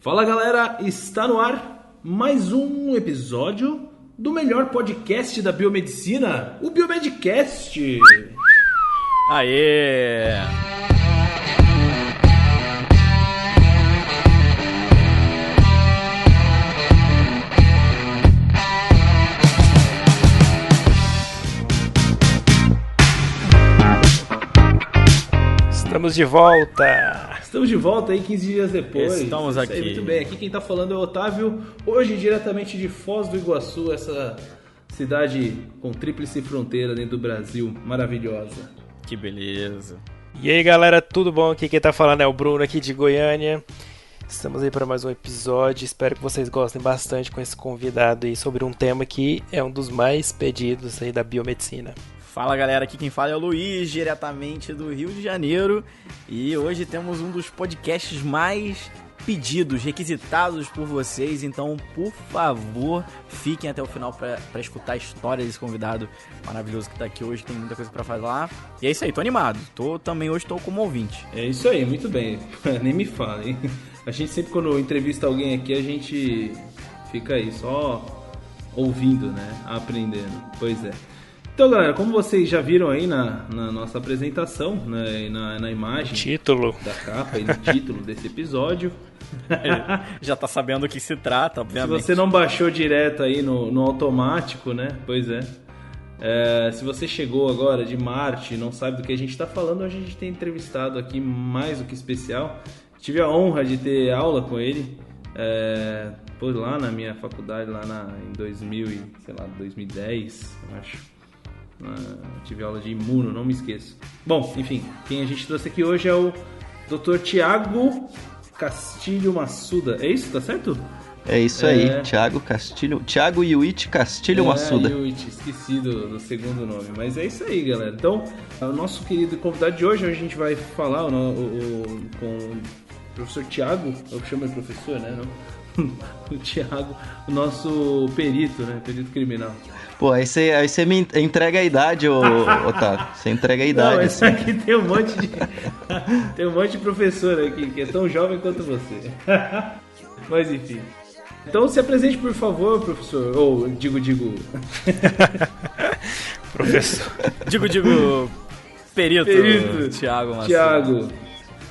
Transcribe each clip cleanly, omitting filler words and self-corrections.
Fala galera, está no ar mais um episódio do melhor podcast da biomedicina, o Biomedcast. Aê! Estamos de volta! Estamos de volta aí 15 dias depois. Estamos aqui. Aí, muito bem, aqui quem está falando é o Otávio, hoje diretamente de Foz do Iguaçu, essa cidade com tríplice fronteira dentro do Brasil, maravilhosa. Que beleza! E aí galera, tudo bom? Aqui quem tá falando é o Bruno aqui de Goiânia. Estamos aí para mais um episódio, espero que vocês gostem bastante com esse convidado aí sobre um tema que é um dos mais pedidos aí da biomedicina. Fala galera, aqui quem fala é o Luiz, diretamente do Rio de Janeiro. E hoje temos um dos podcasts mais pedidos, requisitados por vocês. Então, por favor, fiquem até o final para escutar a história desse convidado maravilhoso que tá aqui hoje. Tem muita coisa para falar. E é isso aí, tô animado. Também hoje tô como ouvinte. É isso aí, muito bem. Nem me fala, hein? A gente sempre quando entrevista alguém aqui, a gente fica aí só ouvindo, né? Aprendendo. Pois é. Então, galera, como vocês já viram aí na nossa apresentação, né, na imagem, título da capa e no título desse episódio, já tá sabendo o que se trata, obviamente. Se você não baixou direto aí no automático, né? Pois é. Se você chegou agora de Marte e não sabe do que a gente está falando, a gente tem entrevistado aqui mais do que especial. Tive a honra de ter aula com ele por lá na minha faculdade, lá em 2010, eu acho. Tive aula de imuno, não me esqueço. Bom, enfim, quem a gente trouxe aqui hoje é o Dr. Thiago Castilho Massuda. É isso? Tá certo? É isso aí, Thiago Yuichi Castilho Massuda. Yuichi, esqueci do segundo nome, mas é isso aí, galera. Então, o nosso querido convidado de hoje, a gente vai falar com o professor Thiago, eu chamo ele professor, né? Não? O Thiago, o nosso perito, né? Perito criminal. Pô, aí você me entrega a idade, Otávio. Você entrega a idade. Não, esse aqui tem um monte de professor aqui, que é tão jovem quanto você. Mas enfim. Então se apresente, por favor, professor. Ou digo. Professor. Digo, perito. Thiago Massuda. Thiago.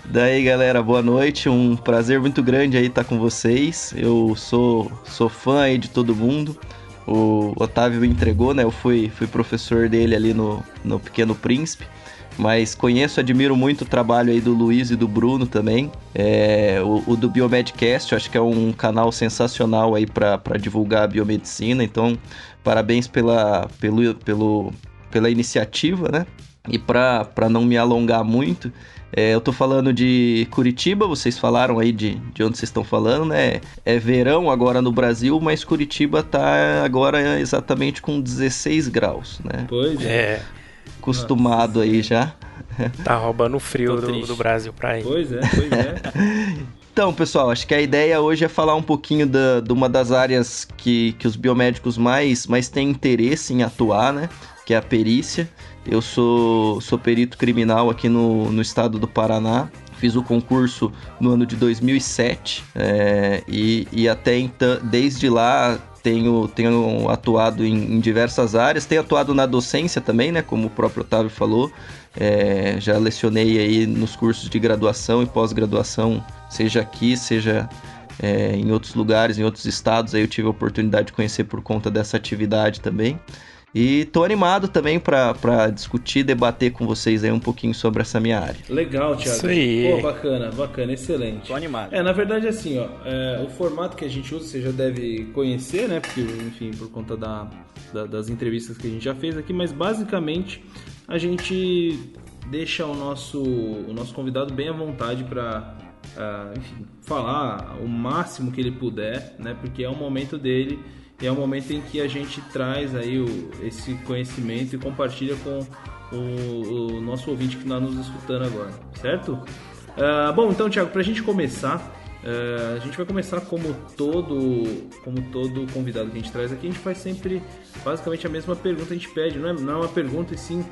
Daí, galera, boa noite. Um prazer muito grande aí estar com vocês. Eu sou fã aí de todo mundo. O Otávio me entregou, né? Eu fui professor dele ali no Pequeno Príncipe. Mas admiro muito o trabalho aí do Luiz e do Bruno também. O do Biomedcast, eu acho que é um canal sensacional aí para divulgar a biomedicina. Então, parabéns pela iniciativa, né? E para não me alongar muito, eu tô falando de Curitiba, vocês falaram aí de onde vocês estão falando, né? É verão agora no Brasil, mas Curitiba tá agora exatamente com 16 graus, né? Pois é. Acostumado aí já. Tá roubando o frio do Brasil pra aí. Pois é. Então, pessoal, acho que a ideia hoje é falar um pouquinho de uma das áreas que os biomédicos mais têm interesse em atuar, né? Que é a perícia. Eu sou perito criminal aqui no estado do Paraná. Fiz o concurso no ano de 2007 e até então, desde lá, tenho atuado em diversas áreas. Tenho atuado na docência também, né? Como o próprio Otávio falou. Já lecionei aí nos cursos de graduação e pós-graduação, seja aqui, seja em outros lugares, em outros estados. Aí eu tive a oportunidade de conhecer por conta dessa atividade também. E tô animado também para discutir, debater com vocês aí um pouquinho sobre essa minha área. Legal, Thiago. Isso aí. Pô, bacana, excelente. Tô animado. Na verdade, assim, o formato que a gente usa, você já deve conhecer, né? Porque, enfim, por conta das entrevistas que a gente já fez aqui, mas basicamente a gente deixa o nosso convidado bem à vontade para falar o máximo que ele puder, né? Porque é o momento dele. E é o momento em que a gente traz aí esse conhecimento e compartilha com o nosso ouvinte que está nos escutando agora, certo? Bom, então, Thiago, para a gente começar, a gente vai começar como todo convidado que a gente traz aqui, a gente faz sempre basicamente a mesma pergunta, a gente pede, não é uma pergunta e sim,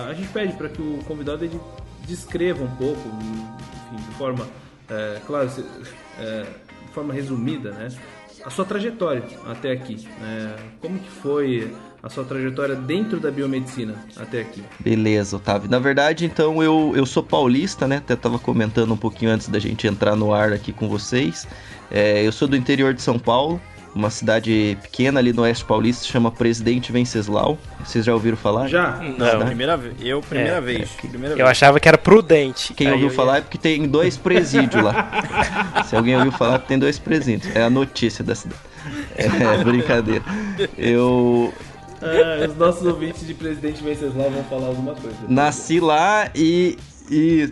a gente pede para que o convidado ele descreva um pouco, enfim, de forma claro, de forma resumida, né? A sua trajetória até aqui, né? Como que foi a sua trajetória dentro da biomedicina até aqui? Beleza, Otávio. Na verdade, então, eu sou paulista, né? Até estava comentando um pouquinho antes da gente entrar no ar aqui com vocês. Eu sou do interior de São Paulo, uma cidade pequena ali no oeste paulista, chama Presidente Venceslau. Vocês já ouviram falar? Já? Não. Primeira vez. Primeira vez. Eu achava que era Prudente. Quem ouviu falar é porque tem 2 presídios lá. Se alguém ouviu falar, tem 2 presídios. É a notícia da cidade. Brincadeira. Os nossos ouvintes de Presidente Venceslau vão falar alguma coisa. Nasci lá e,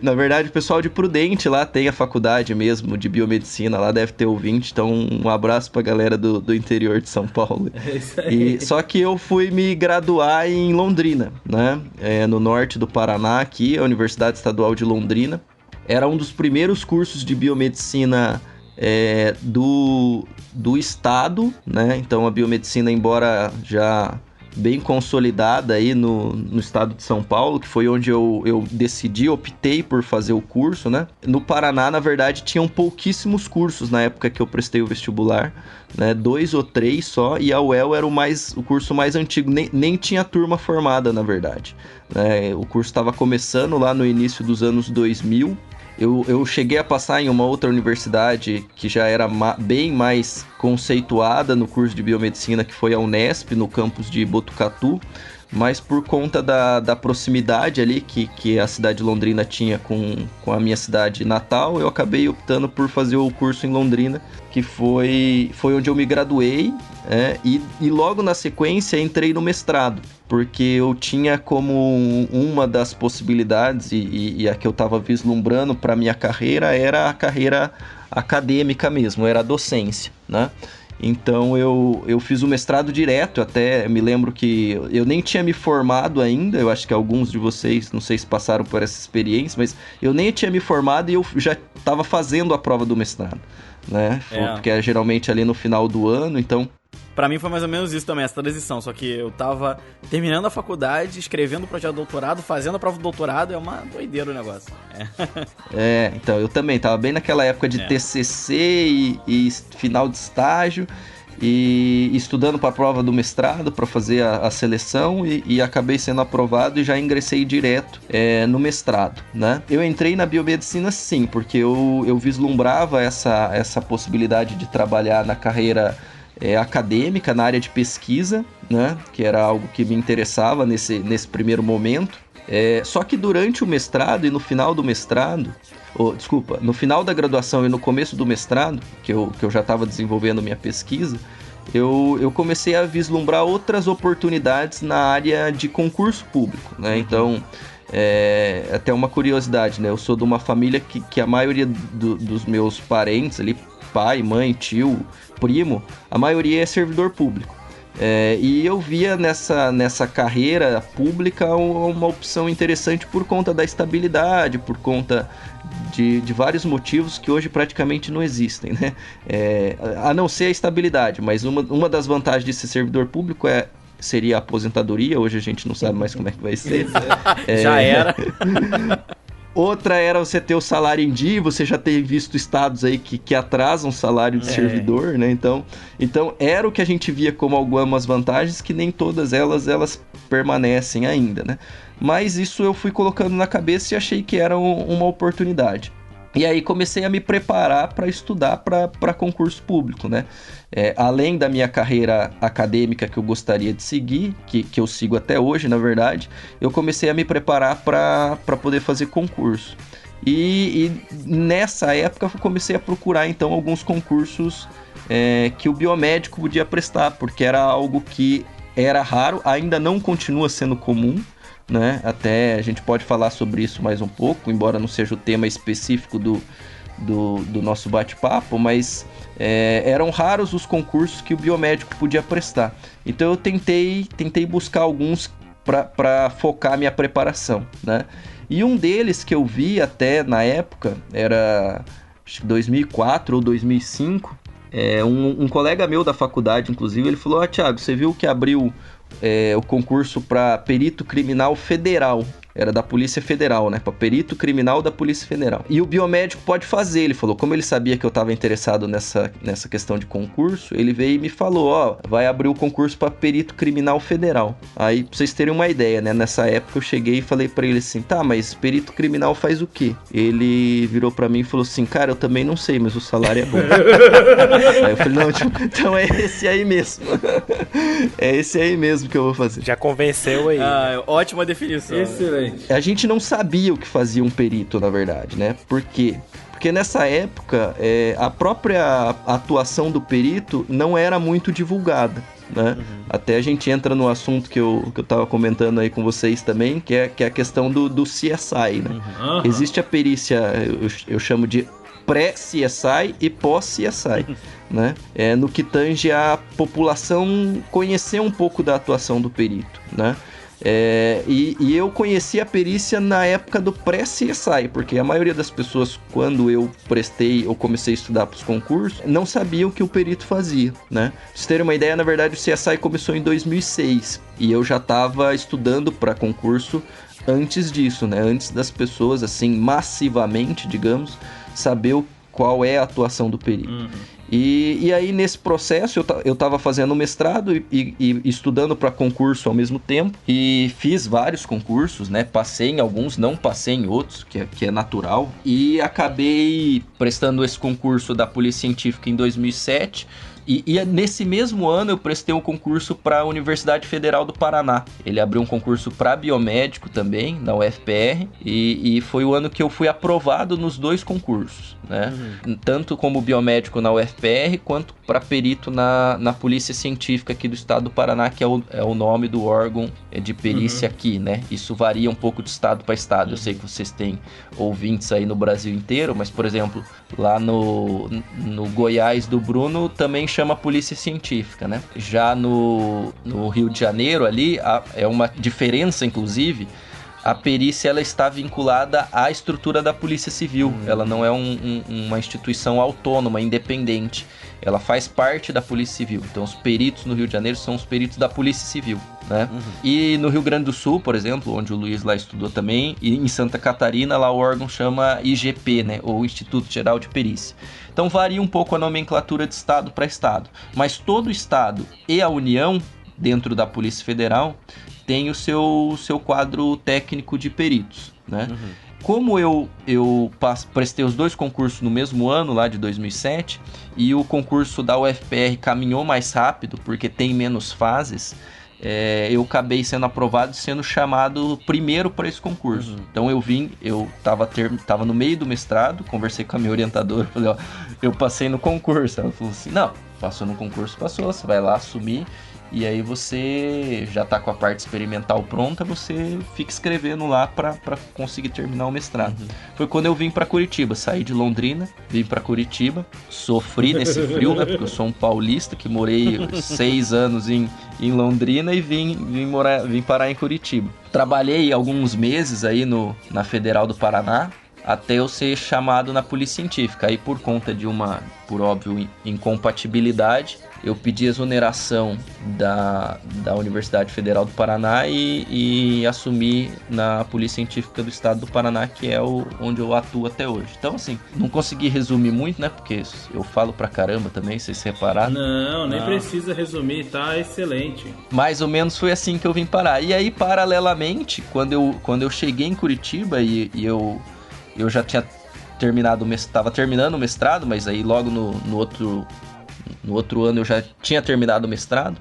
na verdade, o pessoal de Prudente lá tem a faculdade mesmo de biomedicina, lá deve ter ouvinte, então um abraço pra galera do interior de São Paulo. É isso aí. Só que eu fui me graduar em Londrina, né? No norte do Paraná, aqui, a Universidade Estadual de Londrina. Era um dos primeiros cursos de biomedicina do estado, né? Então a biomedicina, embora já bem consolidada aí no estado de São Paulo, que foi onde eu optei por fazer o curso, né? No Paraná, na verdade, tinham pouquíssimos cursos na época que eu prestei o vestibular, né? 2 ou 3 só, e a UEL era o curso mais antigo, nem tinha turma formada, na verdade, né? O curso estava começando lá no início dos anos 2000. Eu cheguei a passar em uma outra universidade que já era bem mais conceituada no curso de biomedicina, que foi a Unesp, no campus de Botucatu, mas por conta da proximidade ali que a cidade de Londrina tinha com a minha cidade natal, eu acabei optando por fazer o curso em Londrina, que foi onde eu me graduei, e logo na sequência entrei no mestrado, porque eu tinha como uma das possibilidades, e a que eu estava vislumbrando para minha carreira, era a carreira acadêmica mesmo, era a docência, né? Então eu fiz o mestrado direto, até me lembro que eu nem tinha me formado ainda, eu acho que alguns de vocês, não sei se passaram por essa experiência, mas eu nem tinha me formado e eu já estava fazendo a prova do mestrado, né? Porque é geralmente ali no final do ano, então... Pra mim foi mais ou menos isso também, essa transição, só que eu tava terminando a faculdade, escrevendo o projeto de doutorado, fazendo a prova do doutorado, é uma doideira o negócio. Então, eu também tava bem naquela época de TCC e final de estágio, e estudando para a prova do mestrado, para fazer a seleção, e acabei sendo aprovado e já ingressei direto no mestrado, né? Eu entrei na biomedicina sim, porque eu vislumbrava essa possibilidade de trabalhar na carreira acadêmica, na área de pesquisa, né? Que era algo que me interessava nesse primeiro momento. Só que durante o mestrado e no final do mestrado, no final da graduação e no começo do mestrado, que eu já estava desenvolvendo minha pesquisa, eu comecei a vislumbrar outras oportunidades na área de concurso público, né? Então, até uma curiosidade, né? Eu sou de uma família que a maioria dos meus parentes ali, pai, mãe, tio, primo, a maioria é servidor público. E eu via nessa carreira pública uma opção interessante por conta da estabilidade, por conta de vários motivos que hoje praticamente não existem, né? A não ser a estabilidade, mas uma das vantagens de ser servidor público seria a aposentadoria. Hoje a gente não sabe mais como é que vai ser. Já era. Outra era você ter o salário em dia, você já ter visto estados aí que atrasam o salário de servidor, né? Então era o que a gente via como algumas vantagens, que nem todas elas permanecem ainda, né? Mas isso eu fui colocando na cabeça e achei que era uma oportunidade. E aí comecei a me preparar para estudar para concurso público, né? Além da minha carreira acadêmica que eu gostaria de seguir, que eu sigo até hoje, na verdade, eu comecei a me preparar para poder fazer concurso. E nessa época eu comecei a procurar, então, alguns concursos que o biomédico podia prestar, porque era algo que era raro, ainda não continua sendo comum, né? Até a gente pode falar sobre isso mais um pouco, embora não seja o tema específico do nosso bate-papo, mas eram raros os concursos que o biomédico podia prestar. Então eu tentei buscar alguns para focar a minha preparação, né? E um deles que eu vi até na época, era acho que 2004 ou 2005, um colega meu da faculdade, inclusive, ele falou: Thiago, você viu que abriu o concurso para perito criminal federal era da Polícia Federal, né? Para perito criminal da Polícia Federal. E o biomédico pode fazer, ele falou. Como ele sabia que eu estava interessado nessa questão de concurso, ele veio e me falou, ó, vai abrir o concurso para perito criminal federal. Aí, pra vocês terem uma ideia, né? Nessa época eu cheguei e falei para ele assim, tá, mas perito criminal faz o quê? Ele virou para mim e falou assim, cara, eu também não sei, mas o salário é bom. Aí eu falei, não, então é esse aí mesmo. É esse aí mesmo que eu vou fazer. Já convenceu aí. Ótima definição. Excelente. A gente não sabia o que fazia um perito, na verdade, né? Por quê? Porque nessa época, a própria atuação do perito não era muito divulgada, né? Até a gente entra no assunto que eu tava comentando aí com vocês também, que é a questão do CSI, né? Existe a perícia, eu chamo de pré-CSI e pós-CSI, né? No que tange a população conhecer um pouco da atuação do perito, né? E eu conheci a perícia na época do pré-CSI, porque a maioria das pessoas, quando eu comecei a estudar para os concursos, não sabiam o que o perito fazia, né? Pra vocês terem uma ideia, na verdade o CSI começou em 2006 e eu já estava estudando para concurso antes disso, né? Antes das pessoas, assim, massivamente, digamos, saber qual é a atuação do perito. E aí, nesse processo, eu estava fazendo mestrado e estudando para concurso ao mesmo tempo. E fiz vários concursos, né? Passei em alguns, não passei em outros, que é natural. E acabei prestando esse concurso da Polícia Científica em 2007. E nesse mesmo ano eu prestei um concurso para a Universidade Federal do Paraná. Ele abriu um concurso para biomédico também, na UFPR, e foi o ano que eu fui aprovado nos dois concursos, né? Tanto como biomédico na UFPR, quanto para perito na Polícia Científica aqui do estado do Paraná, que é o nome do órgão de perícia aqui, né? Isso varia um pouco de estado para estado. Eu sei que vocês têm ouvintes aí no Brasil inteiro, mas, por exemplo, lá no Goiás do Bruno também chama Polícia Científica, né? Já no Rio de Janeiro ali, é uma diferença, inclusive, a perícia ela está vinculada à estrutura da Polícia Civil. Ela não é uma instituição autônoma, independente. Ela faz parte da Polícia Civil. Então, os peritos no Rio de Janeiro são os peritos da Polícia Civil, né? E no Rio Grande do Sul, por exemplo, onde o Luiz lá estudou também, e em Santa Catarina, lá o órgão chama IGP, né? Ou Instituto Geral de Perícia. Então, varia um pouco a nomenclatura de estado para estado. Mas todo estado e a União, dentro da Polícia Federal, tem o seu quadro técnico de peritos, né? Como eu prestei os dois concursos no mesmo ano, lá de 2007, e o concurso da UFPR caminhou mais rápido, porque tem menos fases, eu acabei sendo aprovado e sendo chamado primeiro para esse concurso. Então eu tava no meio do mestrado, conversei com a minha orientadora, falei, ó, eu passei no concurso. Ela falou assim, não, passou no concurso, passou, você vai lá assumir, e aí você já tá com a parte experimental pronta, você fica escrevendo lá para conseguir terminar o mestrado. Foi quando eu vim para Curitiba, saí de Londrina, vim para Curitiba, sofri nesse frio, né, porque eu sou um paulista que morei 6 anos em Londrina e vim parar em Curitiba. Trabalhei alguns meses aí na Federal do Paraná, até eu ser chamado na Polícia Científica. Aí, por conta de por óbvio, incompatibilidade, eu pedi exoneração da Universidade Federal do Paraná e assumi na Polícia Científica do Estado do Paraná, que é onde eu atuo até hoje. Então, assim, não consegui resumir muito, né? Porque eu falo pra caramba também, vocês se repararam. Não, nem precisa resumir, tá excelente. Mais ou menos foi assim que eu vim parar. E aí, paralelamente, quando eu cheguei em Curitiba e eu já tinha estava terminando o mestrado, mas aí logo no outro ano eu já tinha terminado o mestrado,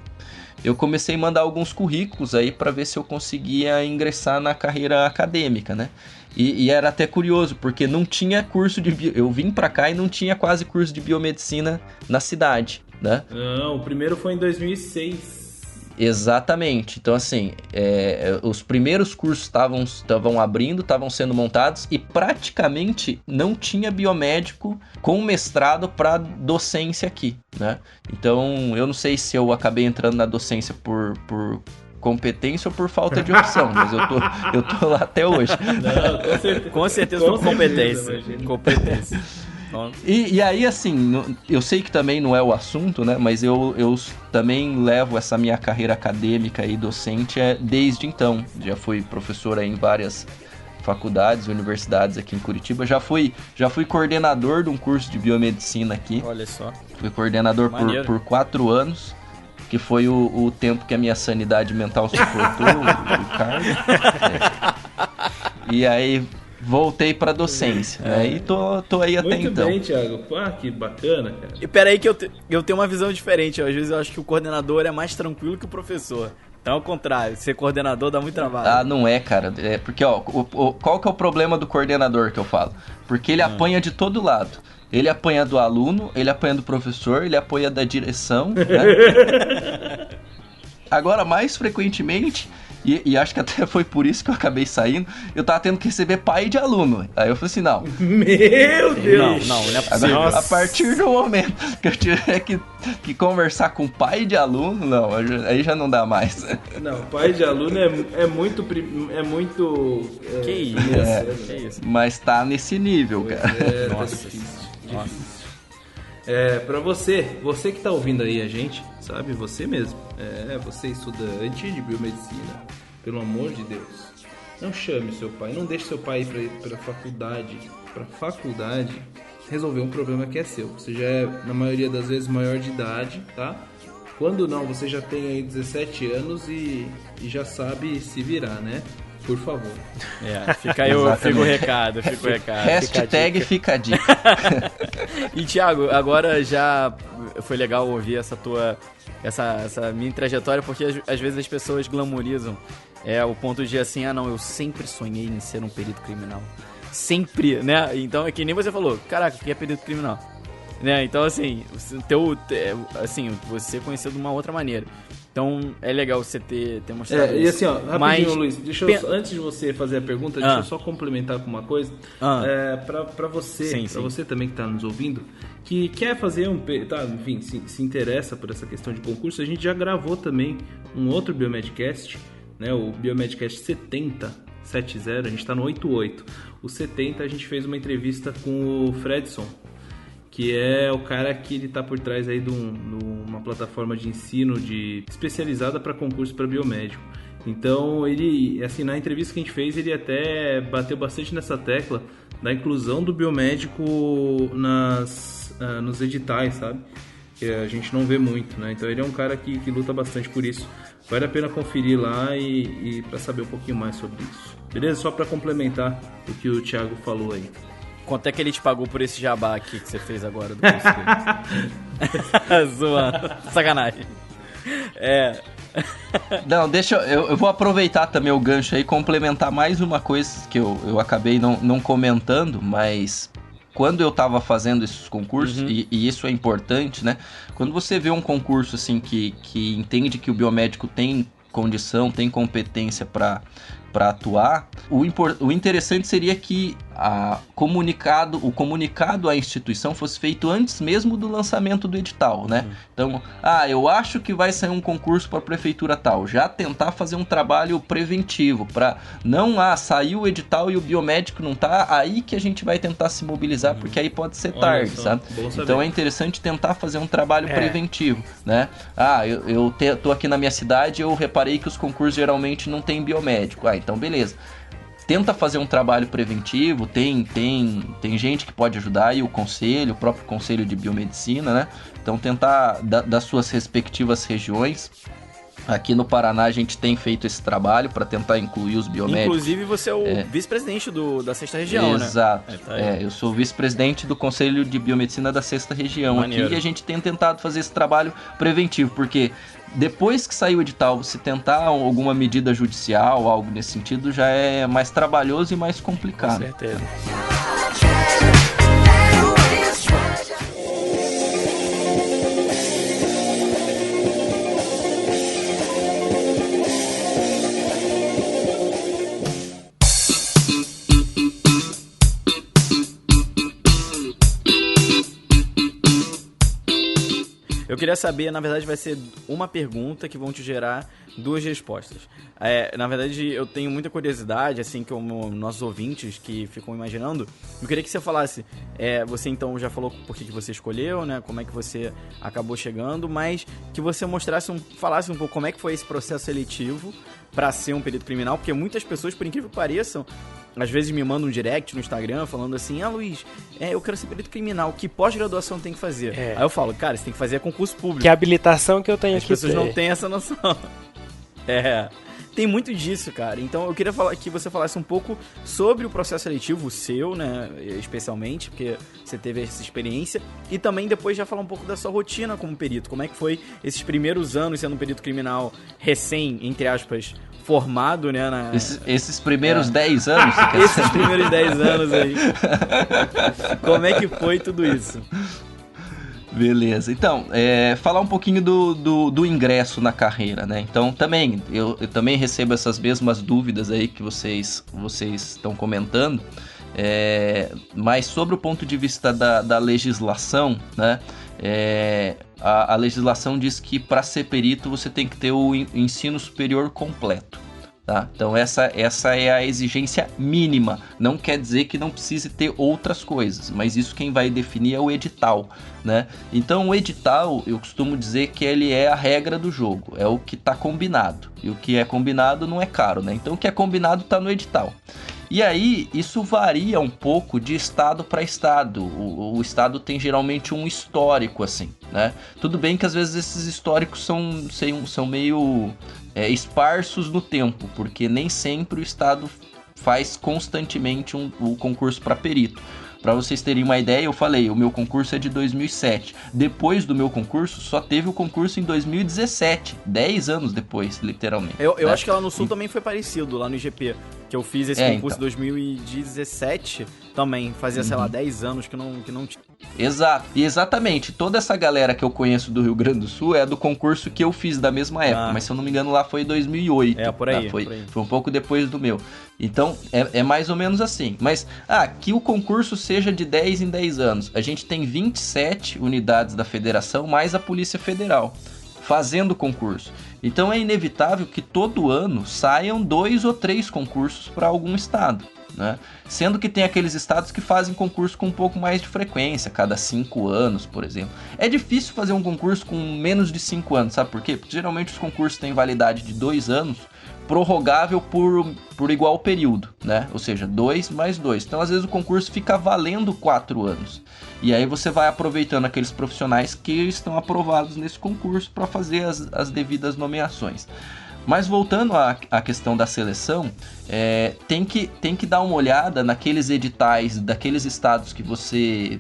eu comecei a mandar alguns currículos aí para ver se eu conseguia ingressar na carreira acadêmica, né? E era até curioso, porque não tinha curso eu vim para cá e não tinha quase curso de biomedicina na cidade, né? Não, o primeiro foi em 2006. Exatamente. Então, assim, os primeiros cursos estavam abrindo, estavam sendo montados e praticamente não tinha biomédico com mestrado para docência aqui, né? Então, eu não sei se eu acabei entrando na docência por competência ou por falta de opção, mas eu tô lá até hoje. Não, com certeza por competência. E aí, assim, eu sei que também não é o assunto, né? Mas eu também levo essa minha carreira acadêmica e docente desde então. Já fui professor em várias faculdades, universidades aqui em Curitiba. Já fui coordenador de um curso de biomedicina aqui. Olha só. Fui coordenador por 4 anos, que foi o tempo que a minha sanidade mental suportou o cargo. E aí voltei pra docência, né? E tô aí até então. Muito bem, Thiago. Que bacana, cara. E peraí que eu tenho uma visão diferente. Às vezes eu acho que o coordenador é mais tranquilo que o professor. Então, ao contrário, ser coordenador dá muito trabalho. Ah, não é, cara. É porque, qual que é o problema do coordenador que eu falo? Porque ele apanha de todo lado. Ele apanha do aluno, ele apanha do professor, ele apanha da direção, né? Agora, mais frequentemente, e acho que até foi por isso que eu acabei saindo, eu tava tendo que receber pai de aluno. Aí eu falei assim, não. Meu Deus! Não é possível. Agora, a partir do momento que eu tiver que conversar com pai de aluno, não, aí já não dá mais. Não, pai de aluno é muito... Que isso? Que isso? Mas tá nesse nível, cara. Nossa. Tá difícil. Pra você que tá ouvindo aí a gente, sabe? Você mesmo. Você estudante de biomedicina. Pelo amor de Deus. Não chame seu pai. Não deixe seu pai ir pra faculdade resolver um problema que é seu. Você já é, na maioria das vezes, maior de idade, tá? Quando não, você já tem aí 17 anos e já sabe se virar, né? Por favor. Fica o recado. Hashtag fica a dica. E Thiago, agora já foi legal ouvir essa minha trajetória, porque às vezes as pessoas glamorizam o ponto de assim, eu sempre sonhei em ser um perito criminal. Sempre, né? Então é que nem você falou, caraca, o que é perito criminal? Né? Então assim, você conheceu de uma outra maneira. Então é legal você ter mostrado isso. E assim, rapidinho, Luiz, antes de você fazer a pergunta, deixa eu só complementar com uma coisa. Pra você, você também que tá nos ouvindo, que quer fazer enfim, se interessa por essa questão de concurso, a gente já gravou também um outro Biomedcast, né? O Biomedcast 70, a gente tá no 88. O 70 a gente fez uma entrevista com o Fredson, que é o cara que ele tá por trás aí de uma plataforma de ensino especializada para concurso para biomédico. Então, ele, assim, na entrevista que a gente fez, ele até bateu bastante nessa tecla da inclusão do biomédico nos editais, sabe? Que a gente não vê muito, né? Então, ele é um cara que luta bastante por isso. Vale a pena conferir lá e para saber um pouquinho mais sobre isso. Beleza? Só para complementar o que o Thiago falou aí. Quanto é que ele te pagou por esse jabá aqui que você fez agora do curso dele? Zoando. Sacanagem. Não, eu vou aproveitar também o gancho aí e complementar mais uma coisa que eu acabei não comentando, mas quando eu tava fazendo esses concursos, e isso é importante, né? Quando você vê um concurso assim que entende que o biomédico tem condição, tem competência para atuar, o interessante seria que o comunicado à instituição fosse feito antes mesmo do lançamento do edital, né? Então, eu acho que vai sair um concurso para a prefeitura tal, já tentar fazer um trabalho preventivo para não saiu o edital e o biomédico não tá, aí que a gente vai tentar se mobilizar, porque aí pode ser tarde, sabe? Então é interessante tentar fazer um trabalho preventivo, né? Eu tô aqui na minha cidade, eu reparei que os concursos geralmente não tem biomédico. Então beleza. Tenta fazer um trabalho preventivo, tem gente que pode ajudar, e o próprio Conselho de Biomedicina, né? Então tentar, das suas respectivas regiões. Aqui no Paraná a gente tem feito esse trabalho para tentar incluir os biomédicos. Inclusive você é o vice-presidente da 6ª região, Exato. né? Exato. Eu sou vice-presidente do Conselho de Biomedicina da 6ª região. Maneiro. Aqui, e a gente tem tentado fazer esse trabalho preventivo, porque depois que sair o edital, você tentar alguma medida judicial, algo nesse sentido, já é mais trabalhoso e mais complicado. Com certeza. Eu queria saber, na verdade vai ser uma pergunta que vão te gerar 2 respostas. Na verdade, eu tenho muita curiosidade, assim, como nossos ouvintes que ficam imaginando. Eu queria que você falasse, você então já falou por que você escolheu, né? Como é que você acabou chegando, mas que você falasse um pouco como é que foi esse processo seletivo para ser um perito criminal, porque muitas pessoas, por incrível que pareçam, às vezes me mandam um direct no Instagram falando assim, Luiz, eu quero ser perito criminal, que pós-graduação tem que fazer? Aí eu falo, cara, você tem que fazer concurso público. Que habilitação que eu tenho As que pessoas ter. não têm essa noção. Tem muito disso, cara. Então eu queria que você falasse um pouco sobre o processo seletivo, o seu, né, especialmente, porque você teve essa experiência, e também depois já falar um pouco da sua rotina como perito. Como é que foi esses primeiros anos sendo um perito criminal recém, entre aspas, formado, né? Esses primeiros 10 anos? Você quer Esses primeiros 10 anos aí. Como é que foi tudo isso? Beleza, então, falar um pouquinho do ingresso na carreira, né? Então, também, eu também recebo essas mesmas dúvidas aí que vocês estão comentando, mas sobre o ponto de vista da legislação, né? A legislação diz que para ser perito você tem que ter o ensino superior completo. Tá? Então essa é a exigência mínima, não quer dizer que não precise ter outras coisas, mas isso quem vai definir é o edital, né? Então o edital, eu costumo dizer que ele é a regra do jogo, é o que está combinado, e o que é combinado não é caro, né? Então o que é combinado está no edital. E aí, isso varia um pouco de estado para estado. O estado tem geralmente um histórico, assim, né? Tudo bem que às vezes esses históricos são meio esparsos no tempo, porque nem sempre o estado faz constantemente o concurso para perito. Para vocês terem uma ideia, eu falei, o meu concurso é de 2007. Depois do meu concurso, só teve o concurso em 2017. 10 anos depois, literalmente. Eu acho que lá no Sul também foi parecido, lá no IGP. Que eu fiz esse concurso em 2017 também. Fazia, sei lá, 10 anos que não tinha. Exato. E exatamente, toda essa galera que eu conheço do Rio Grande do Sul é do concurso que eu fiz da mesma época. Mas se eu não me engano, lá foi em 2008. Por aí, Foi um pouco depois do meu. Então, é mais ou menos assim. Mas, que o concurso seja de 10 em 10 anos. A gente tem 27 unidades da federação, mais a Polícia Federal, fazendo concurso. Então, é inevitável que todo ano saiam 2 ou 3 concursos para algum estado, né? Sendo que tem aqueles estados que fazem concurso com um pouco mais de frequência, cada 5 anos, por exemplo. É difícil fazer um concurso com menos de 5 anos, sabe por quê? Porque geralmente os concursos têm validade de 2 anos, prorrogável por igual período, né? Ou seja, 2 mais 2. Então, às vezes, o concurso fica valendo 4 anos. E aí você vai aproveitando aqueles profissionais que estão aprovados nesse concurso para fazer as devidas nomeações. Mas voltando à questão da seleção, tem que dar uma olhada naqueles editais daqueles estados que você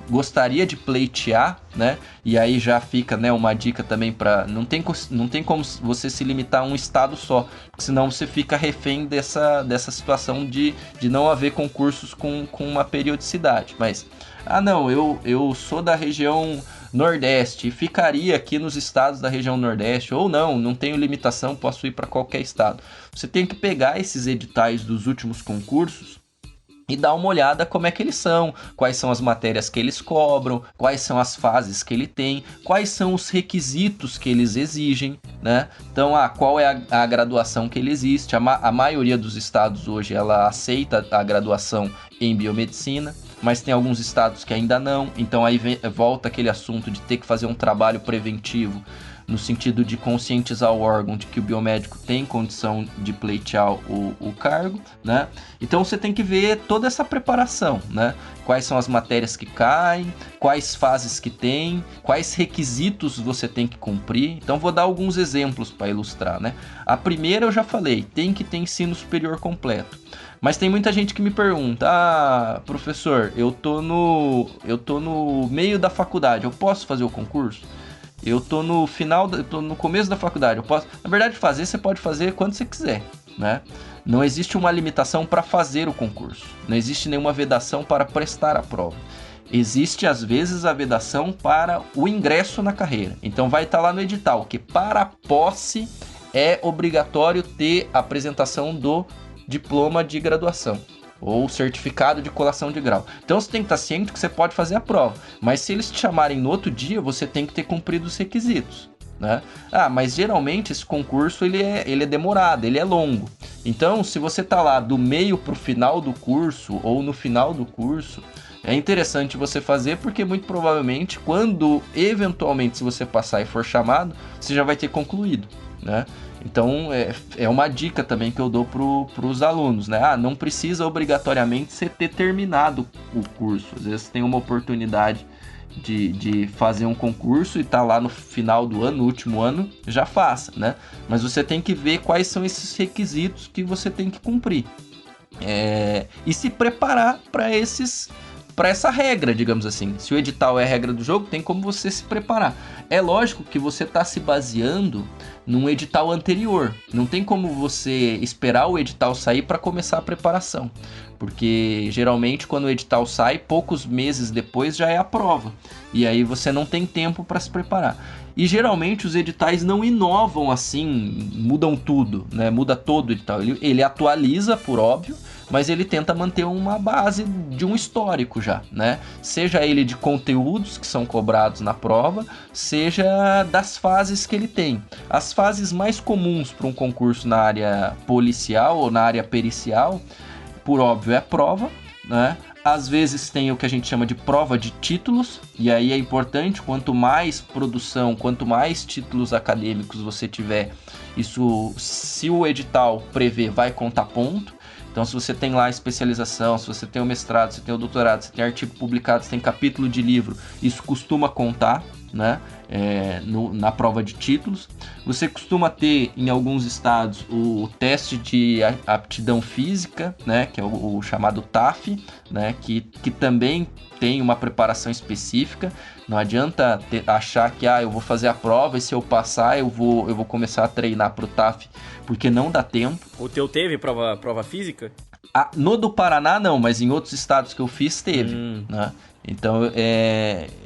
gostaria de pleitear, né? E aí já fica, né, uma dica também para não tem como você se limitar a um estado só, porque senão você fica refém dessa situação de não haver concursos com uma periodicidade. Mas não, eu sou da região Nordeste e ficaria aqui nos estados da região Nordeste, ou não tenho limitação, posso ir para qualquer estado. Você tem que pegar esses editais dos últimos concursos e dar uma olhada como é que eles são, quais são as matérias que eles cobram, quais são as fases que ele tem, quais são os requisitos que eles exigem, né? Então, qual é a graduação que ele existe. A maioria dos estados hoje, ela aceita a graduação em biomedicina, mas tem alguns estados que ainda não. Então, aí volta aquele assunto de ter que fazer um trabalho preventivo, no sentido de conscientizar o órgão de que o biomédico tem condição de pleitear o cargo, né? Então você tem que ver toda essa preparação, né? Quais são as matérias que caem, quais fases que tem, quais requisitos você tem que cumprir. Então vou dar alguns exemplos para ilustrar, né? A primeira eu já falei, tem que ter ensino superior completo. Mas tem muita gente que me pergunta, professor, eu tô no meio da faculdade, eu posso fazer o concurso? Eu tô no começo da faculdade, eu posso... Na verdade, você pode fazer quando você quiser, né? Não existe uma limitação para fazer o concurso. Não existe nenhuma vedação para prestar a prova. Existe, às vezes, a vedação para o ingresso na carreira. Então, vai estar lá no edital que para a posse é obrigatório ter a apresentação do diploma de graduação. ou certificado de colação de grau. Então você tem que estar ciente que você pode fazer a prova, mas se eles te chamarem no outro dia, você tem que ter cumprido os requisitos, né? Mas geralmente esse concurso ele é demorado, ele é longo. Então, se você tá lá do meio pro final do curso ou no final do curso, é interessante você fazer, porque muito provavelmente quando eventualmente se você passar e for chamado, você já vai ter concluído, né? Então é uma dica também que eu dou para os alunos, né? Não precisa obrigatoriamente você ter terminado o curso. Às vezes tem uma oportunidade de fazer um concurso e tá lá no final do ano, no último ano, já faça, né? Mas você tem que ver quais são esses requisitos que você tem que cumprir. E se preparar para essa regra, digamos assim. Se o edital é a regra do jogo, tem como você se preparar. É lógico que você está se baseando num edital anterior. Não tem como você esperar o edital sair para começar a preparação. Porque geralmente quando o edital sai, poucos meses depois já é a prova. E aí você não tem tempo para se preparar. E geralmente os editais não inovam assim, mudam tudo, né? Muda todo o edital. Ele atualiza, por óbvio, mas ele tenta manter uma base de um histórico já, né? Seja ele de conteúdos que são cobrados na prova, seja das fases que ele tem. As fases mais comuns para um concurso na área policial ou na área pericial, por óbvio, é a prova, né? Às vezes tem o que a gente chama de prova de títulos, e aí é importante, quanto mais produção, quanto mais títulos acadêmicos você tiver, isso, se o edital prevê, vai contar ponto. Então, se você tem lá a especialização, se você tem o mestrado, se tem o doutorado, se tem artigo publicado, se tem capítulo de livro, isso costuma contar, né? Na prova de títulos. Você costuma ter, em alguns estados, o teste de aptidão física, né? Que é o chamado TAF, né? Que também tem uma preparação específica. Não adianta achar que eu vou fazer a prova e se eu passar eu vou começar a treinar para o TAF, porque não dá tempo. O teu teve prova física? No do Paraná não, mas em outros estados que eu fiz teve, né? Então,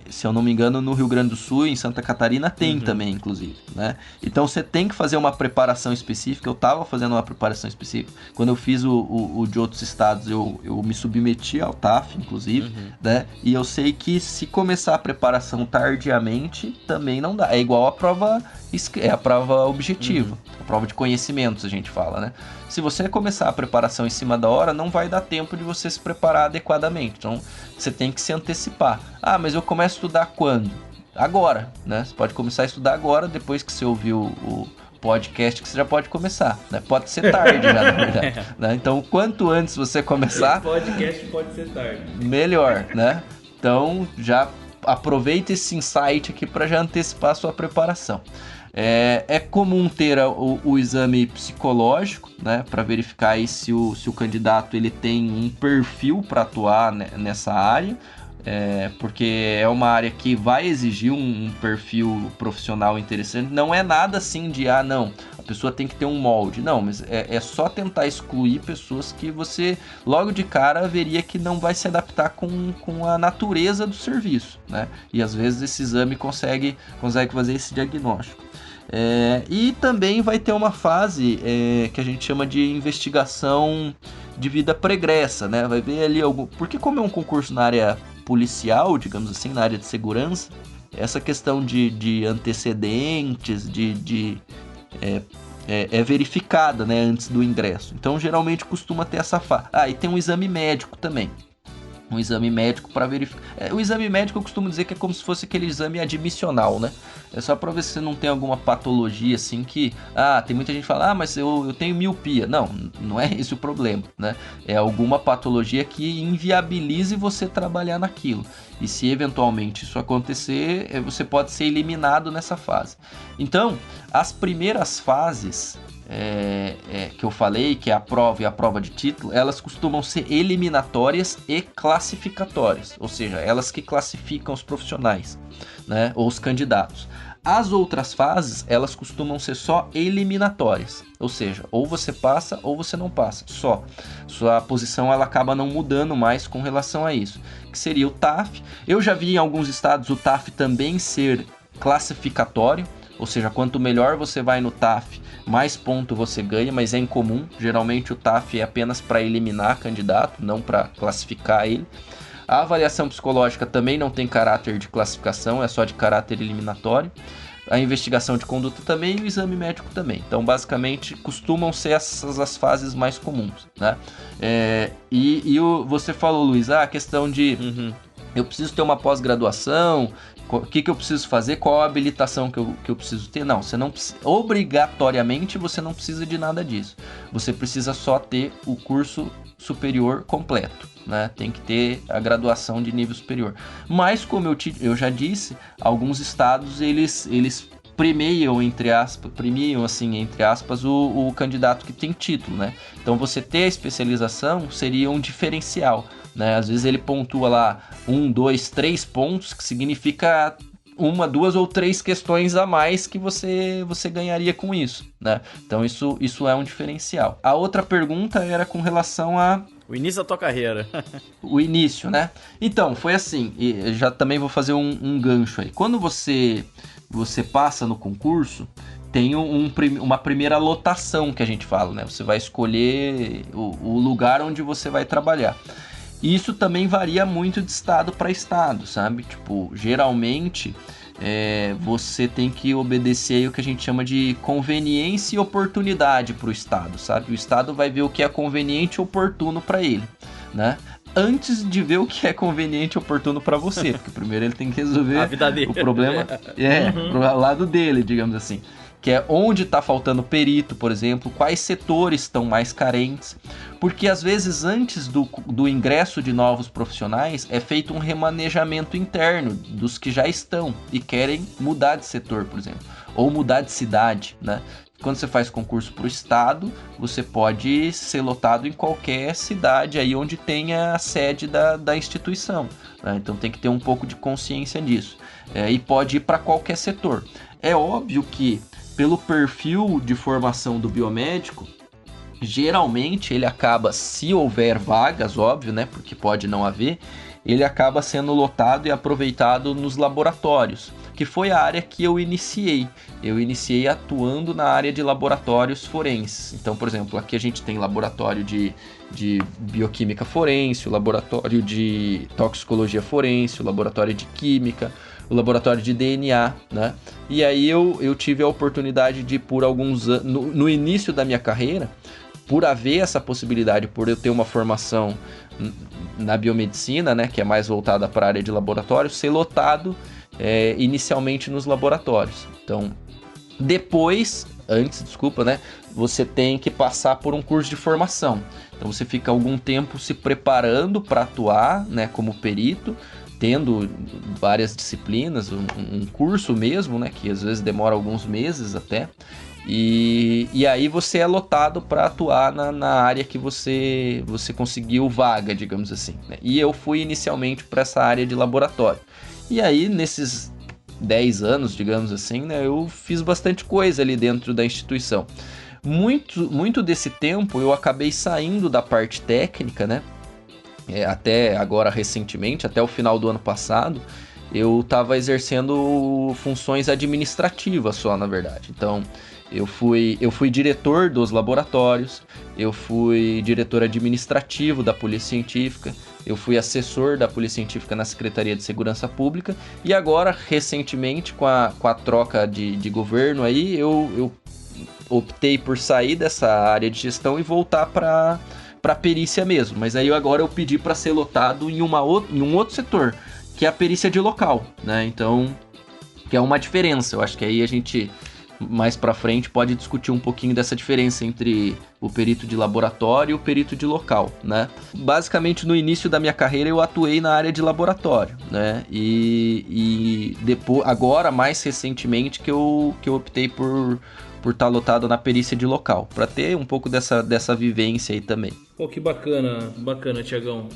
se eu não me engano, no Rio Grande do Sul e em Santa Catarina tem também, inclusive, né? Então, você tem que fazer uma preparação específica. Eu estava fazendo uma preparação específica. Quando eu fiz o de outros estados, eu me submeti ao TAF, inclusive, né? E eu sei que se começar a preparação tardiamente, também não dá. É igual a prova objetiva, a prova de conhecimentos, a gente fala, né? Se você começar a preparação em cima da hora, não vai dar tempo de você se preparar adequadamente. Então, você tem que se antecipar. Mas eu começo a estudar quando? Agora, né? Você pode começar a estudar agora, depois que você ouviu o podcast, que você já pode começar, né? Pode ser tarde já, na verdade, né? Então, quanto antes você começar... Podcast pode ser tarde. Melhor, né? Então, já aproveita esse insight aqui para já antecipar a sua preparação. É comum ter o exame psicológico, né, para verificar aí se o candidato ele tem um perfil para atuar nessa área, porque é uma área que vai exigir um perfil profissional interessante. Não é nada assim de, não, a pessoa tem que ter um molde. Não, mas é só tentar excluir pessoas que você logo de cara veria que não vai se adaptar com a natureza do serviço, né? E às vezes esse exame consegue fazer esse diagnóstico. E também vai ter uma fase que a gente chama de investigação de vida pregressa, né? Vai ver ali porque como é um concurso na área policial, digamos assim, na área de segurança, essa questão de antecedentes, é verificada, né, antes do ingresso. Então, geralmente costuma ter essa fase. E tem um exame médico também. Um exame médico para verificar. O exame médico eu costumo dizer que é como se fosse aquele exame admissional, né? É só para ver se você não tem alguma patologia assim que... tem muita gente que fala, mas eu tenho miopia. Não é esse o problema, né? É alguma patologia que inviabilize você trabalhar naquilo. E se eventualmente isso acontecer, você pode ser eliminado nessa fase. Então, as primeiras fases... que eu falei, que é a prova e a prova de título, elas costumam ser eliminatórias e classificatórias, ou seja, elas que classificam os profissionais, né, ou os candidatos. As outras fases, elas costumam ser só eliminatórias, ou seja, ou você passa ou você não passa, só. Sua posição ela acaba não mudando mais com relação a isso, que seria o TAF. Eu já vi em alguns estados o TAF também ser classificatório, ou seja, quanto melhor você vai no TAF, mais ponto você ganha, mas é incomum. Geralmente o TAF é apenas para eliminar candidato, não para classificar ele. A avaliação psicológica também não tem caráter de classificação, é só de caráter eliminatório. A investigação de conduta também e o exame médico também. Então, basicamente, costumam ser essas as fases mais comuns, né? Você falou, Luiz, a questão de eu preciso ter uma pós-graduação, o que eu preciso fazer, qual a habilitação que eu preciso ter? Não, você não precisa, obrigatoriamente você não precisa de nada disso. Você precisa só ter o curso superior completo, né? Tem que ter a graduação de nível superior. Mas, como eu já disse, alguns estados, eles premiam, entre aspas, o candidato que tem título, né? Então, você ter a especialização seria um diferencial, né? Às vezes ele pontua lá 1, 2, 3 pontos, que significa 1, 2 ou 3 questões a mais que você ganharia com isso, né? Então isso é um diferencial. A outra pergunta era com relação a o início da tua carreira. O início, né? Então, foi assim, e já também vou fazer um gancho aí. Quando você passa no concurso, tem uma primeira lotação que a gente fala, né? Você vai escolher o lugar onde você vai trabalhar. E isso também varia muito de estado para estado, sabe? Tipo, geralmente você tem que obedecer aí o que a gente chama de conveniência e oportunidade para o estado, sabe? O estado vai ver o que é conveniente e oportuno para ele, né? Antes de ver o que é conveniente e oportuno para você, porque primeiro ele tem que resolver a vida dele. O problema pro lado dele, digamos assim. Que é onde está faltando perito, por exemplo, quais setores estão mais carentes, porque às vezes antes do ingresso de novos profissionais é feito um remanejamento interno dos que já estão e querem mudar de setor, por exemplo, ou mudar de cidade, né? Quando você faz concurso para o estado, você pode ser lotado em qualquer cidade aí onde tenha a sede da instituição, né? Então tem que ter um pouco de consciência disso, e pode ir para qualquer setor. É óbvio que pelo perfil de formação do biomédico, geralmente ele acaba, se houver vagas, óbvio, né, porque pode não haver, ele acaba sendo lotado e aproveitado nos laboratórios, que foi a área que eu iniciei. Eu iniciei atuando na área de laboratórios forenses. Então, por exemplo, aqui a gente tem laboratório de bioquímica forense, o laboratório de toxicologia forense, o laboratório de química, o laboratório de DNA, né? E aí eu tive a oportunidade de, por alguns anos, no início da minha carreira, por haver essa possibilidade, por eu ter uma formação na biomedicina, né, que é mais voltada para a área de laboratório, ser lotado inicialmente nos laboratórios. Então, né, você tem que passar por um curso de formação. Então, você fica algum tempo se preparando para atuar, né, como perito, tendo várias disciplinas, um curso mesmo, né, que às vezes demora alguns meses até, e aí você é lotado para atuar na área que você conseguiu vaga, digamos assim, né? E eu fui inicialmente para essa área de laboratório. E aí, nesses 10 anos, digamos assim, né, eu fiz bastante coisa ali dentro da instituição. Muito desse tempo eu acabei saindo da parte técnica, né? Até agora recentemente, até o final do ano passado, eu estava exercendo funções administrativas só, na verdade. Então, eu fui diretor dos laboratórios, eu fui diretor administrativo da Polícia Científica, eu fui assessor da Polícia Científica na Secretaria de Segurança Pública, e agora, recentemente, com a troca de governo aí, eu optei por sair dessa área de gestão e voltar para perícia mesmo. Mas aí agora eu pedi para ser lotado em um outro setor, que é a perícia de local, né? Então, que é uma diferença. Eu acho que aí a gente, mais para frente, pode discutir um pouquinho dessa diferença entre o perito de laboratório e o perito de local, né? Basicamente, no início da minha carreira, eu atuei na área de laboratório, né? E depois, agora, mais recentemente, que eu optei por estar lotado na perícia de local, para ter um pouco dessa vivência aí também. Pô, que bacana, Tiagão.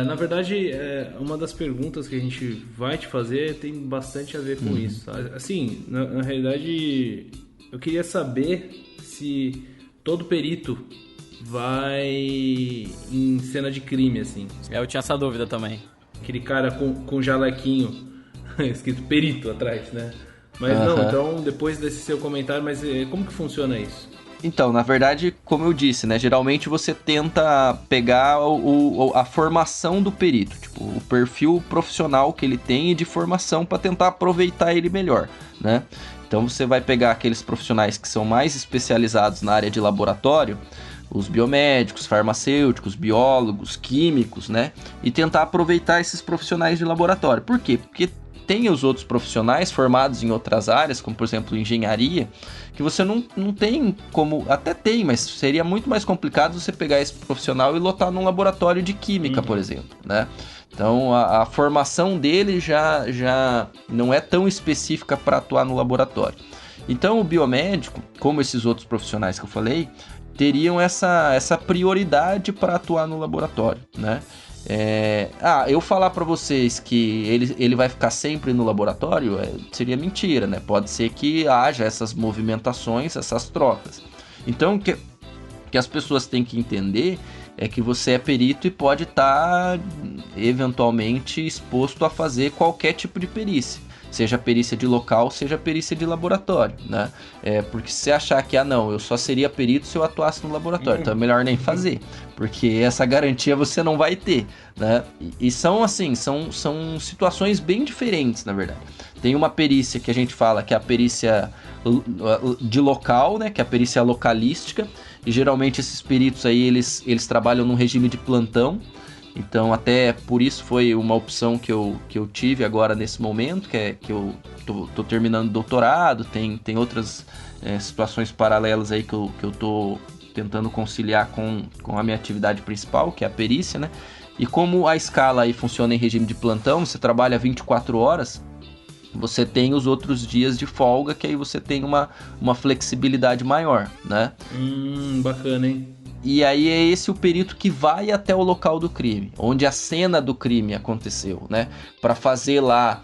Na verdade, uma das perguntas que a gente vai te fazer tem bastante a ver com isso. Assim, na realidade, eu queria saber se todo perito vai em cena de crime, assim. Eu tinha essa dúvida também. Aquele cara com jalequinho escrito perito atrás, né? Mas não, então depois desse seu comentário, mas como que funciona isso? Então, na verdade, como eu disse, né? Geralmente você tenta pegar a formação do perito, tipo, o perfil profissional que ele tem e de formação para tentar aproveitar ele melhor, né? Então você vai pegar aqueles profissionais que são mais especializados na área de laboratório, os biomédicos, farmacêuticos, biólogos, químicos, né? E tentar aproveitar esses profissionais de laboratório. Por quê? Porque tem os outros profissionais formados em outras áreas, como por exemplo engenharia, que você não tem como... Até tem, mas seria muito mais complicado você pegar esse profissional e lotar num laboratório de química, por exemplo, né? Então a formação dele já não é tão específica para atuar no laboratório. Então o biomédico, como esses outros profissionais que eu falei, teriam essa prioridade para atuar no laboratório, né? Eu falar para vocês que ele vai ficar sempre no laboratório seria mentira, né? Pode ser que haja essas movimentações, essas trocas. Então, o que as pessoas têm que entender é que você é perito e pode estar eventualmente exposto a fazer qualquer tipo de perícia. Seja perícia de local, seja perícia de laboratório, né? Porque se você achar que, não, eu só seria perito se eu atuasse no laboratório, então é melhor nem fazer, porque essa garantia você não vai ter, né? E são assim, são situações bem diferentes, na verdade. Tem uma perícia que a gente fala que é a perícia de local, né? Que é a perícia localística, e geralmente esses peritos aí, eles trabalham num regime de plantão. Então, até por isso foi uma opção que eu tive agora nesse momento, que eu tô terminando o doutorado, tem outras situações paralelas aí que eu tô tentando conciliar com a minha atividade principal, que é a perícia, né? E como a escala aí funciona em regime de plantão, você trabalha 24 horas, você tem os outros dias de folga, que aí você tem uma flexibilidade maior, né? Bacana, hein? E aí é esse o perito que vai até o local do crime, onde a cena do crime aconteceu, né? Para fazer lá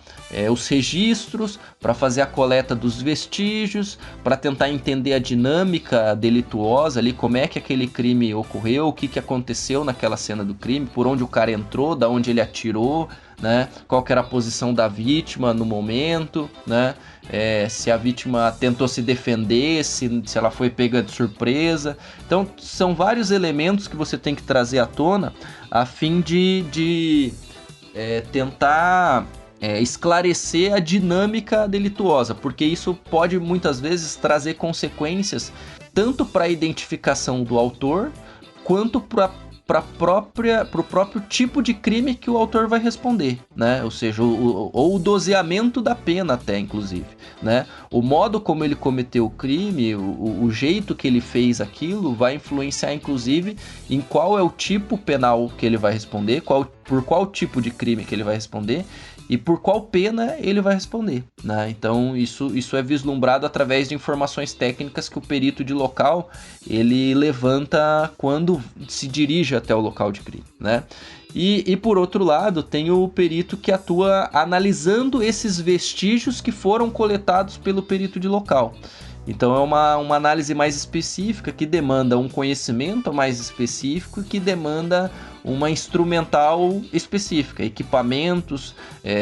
os registros, para fazer a coleta dos vestígios, para tentar entender a dinâmica delituosa ali, como é que aquele crime ocorreu, o que aconteceu naquela cena do crime, por onde o cara entrou, da onde ele atirou, né? Qual que era a posição da vítima no momento, né? Se a vítima tentou se defender, se ela foi pega de surpresa. Então são vários elementos que você tem que trazer à tona a fim de tentar esclarecer a dinâmica delituosa, porque isso pode muitas vezes trazer consequências tanto para a identificação do autor quanto para o próprio tipo de crime que o autor vai responder, né? Ou seja, o doseamento da pena até, inclusive, né? O modo como ele cometeu o crime, o jeito que ele fez aquilo vai influenciar, inclusive, em qual é o tipo penal que ele vai responder, por qual tipo de crime que ele vai responder e por qual pena ele vai responder, né? Então isso é vislumbrado através de informações técnicas que o perito de local ele levanta quando se dirige até o local de crime, né? E por outro lado, tem o perito que atua analisando esses vestígios que foram coletados pelo perito de local. Então é uma análise mais específica que demanda um conhecimento mais específico e que demanda uma instrumental específica, equipamentos,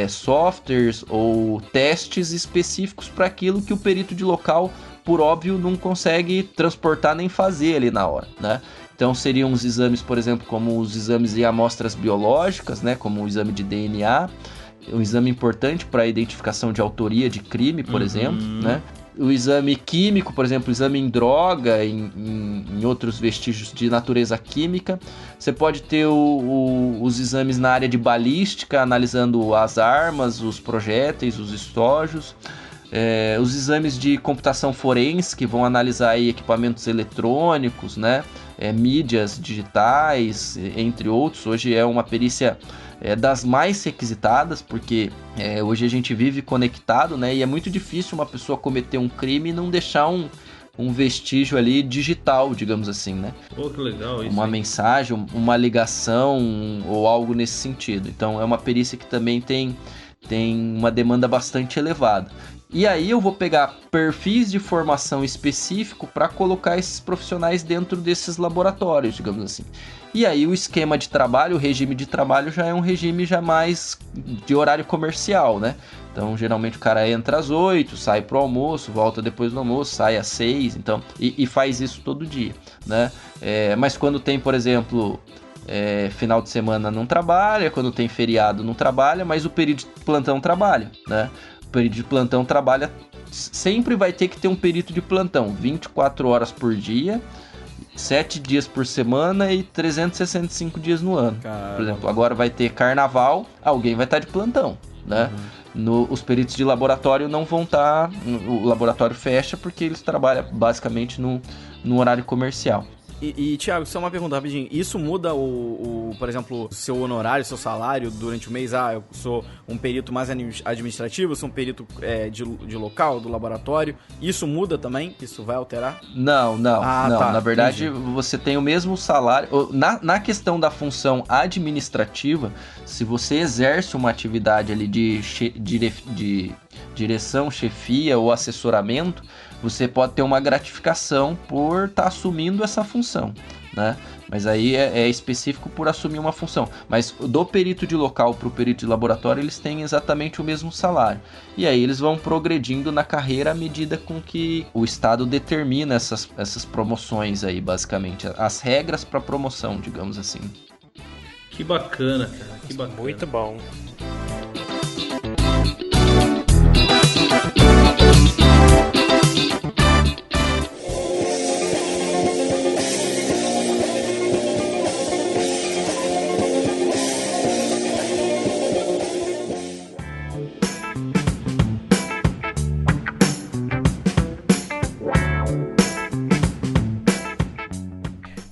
softwares ou testes específicos para aquilo que o perito de local, por óbvio, não consegue transportar nem fazer ali na hora, né? Então seriam os exames, por exemplo, como os exames de amostras biológicas, né? Como o exame de DNA, um exame importante para a identificação de autoria de crime, por exemplo, né? O exame químico, por exemplo, o exame em droga, em outros vestígios de natureza química. Você pode ter os exames na área de balística, analisando as armas, os projéteis, os estojos. Os exames de computação forense, que vão analisar aí equipamentos eletrônicos, né? Mídias digitais, entre outros. Hoje é uma perícia das mais requisitadas, porque hoje a gente vive conectado, né? E é muito difícil uma pessoa cometer um crime e não deixar um vestígio ali digital, digamos assim, né? Pô, que legal isso. Uma mensagem, uma ligação ou algo nesse sentido. Então é uma perícia que também tem uma demanda bastante elevada. E aí eu vou pegar perfis de formação específico para colocar esses profissionais dentro desses laboratórios, digamos assim. E aí o esquema de trabalho, o regime de trabalho já é um regime já mais de horário comercial, né? Então, geralmente o cara entra às 8, sai pro almoço, volta depois do almoço, sai às 6, então, e faz isso todo dia, né? Mas quando tem, por exemplo, final de semana não trabalha, quando tem feriado não trabalha, mas o período de plantão trabalha, né? O período de plantão trabalha, sempre vai ter que ter um período de plantão, 24 horas por dia, 7 dias por semana e 365 dias no ano. Caramba. Por exemplo, agora vai ter carnaval, alguém vai estar de plantão, né? Os peritos de laboratório não vão estar... O laboratório fecha porque eles trabalham basicamente no horário comercial. E Thiago, só uma pergunta rapidinho. Isso muda por exemplo, o seu honorário, seu salário durante o mês? Eu sou um perito mais administrativo, sou um perito de local, do laboratório. Isso muda também? Isso vai alterar? Não. Tá, Na verdade, entendi. você tem o mesmo salário. Na questão da função administrativa, se você exerce uma atividade ali de direção, chefia ou assessoramento, você pode ter uma gratificação por estar assumindo essa função, né? Mas aí é específico por assumir uma função. Mas do perito de local para o perito de laboratório, eles têm exatamente o mesmo salário. E aí eles vão progredindo na carreira à medida com que o Estado determina essas promoções aí, basicamente. As regras para promoção, digamos assim. Que bacana, cara. Que bacana. Muito bom.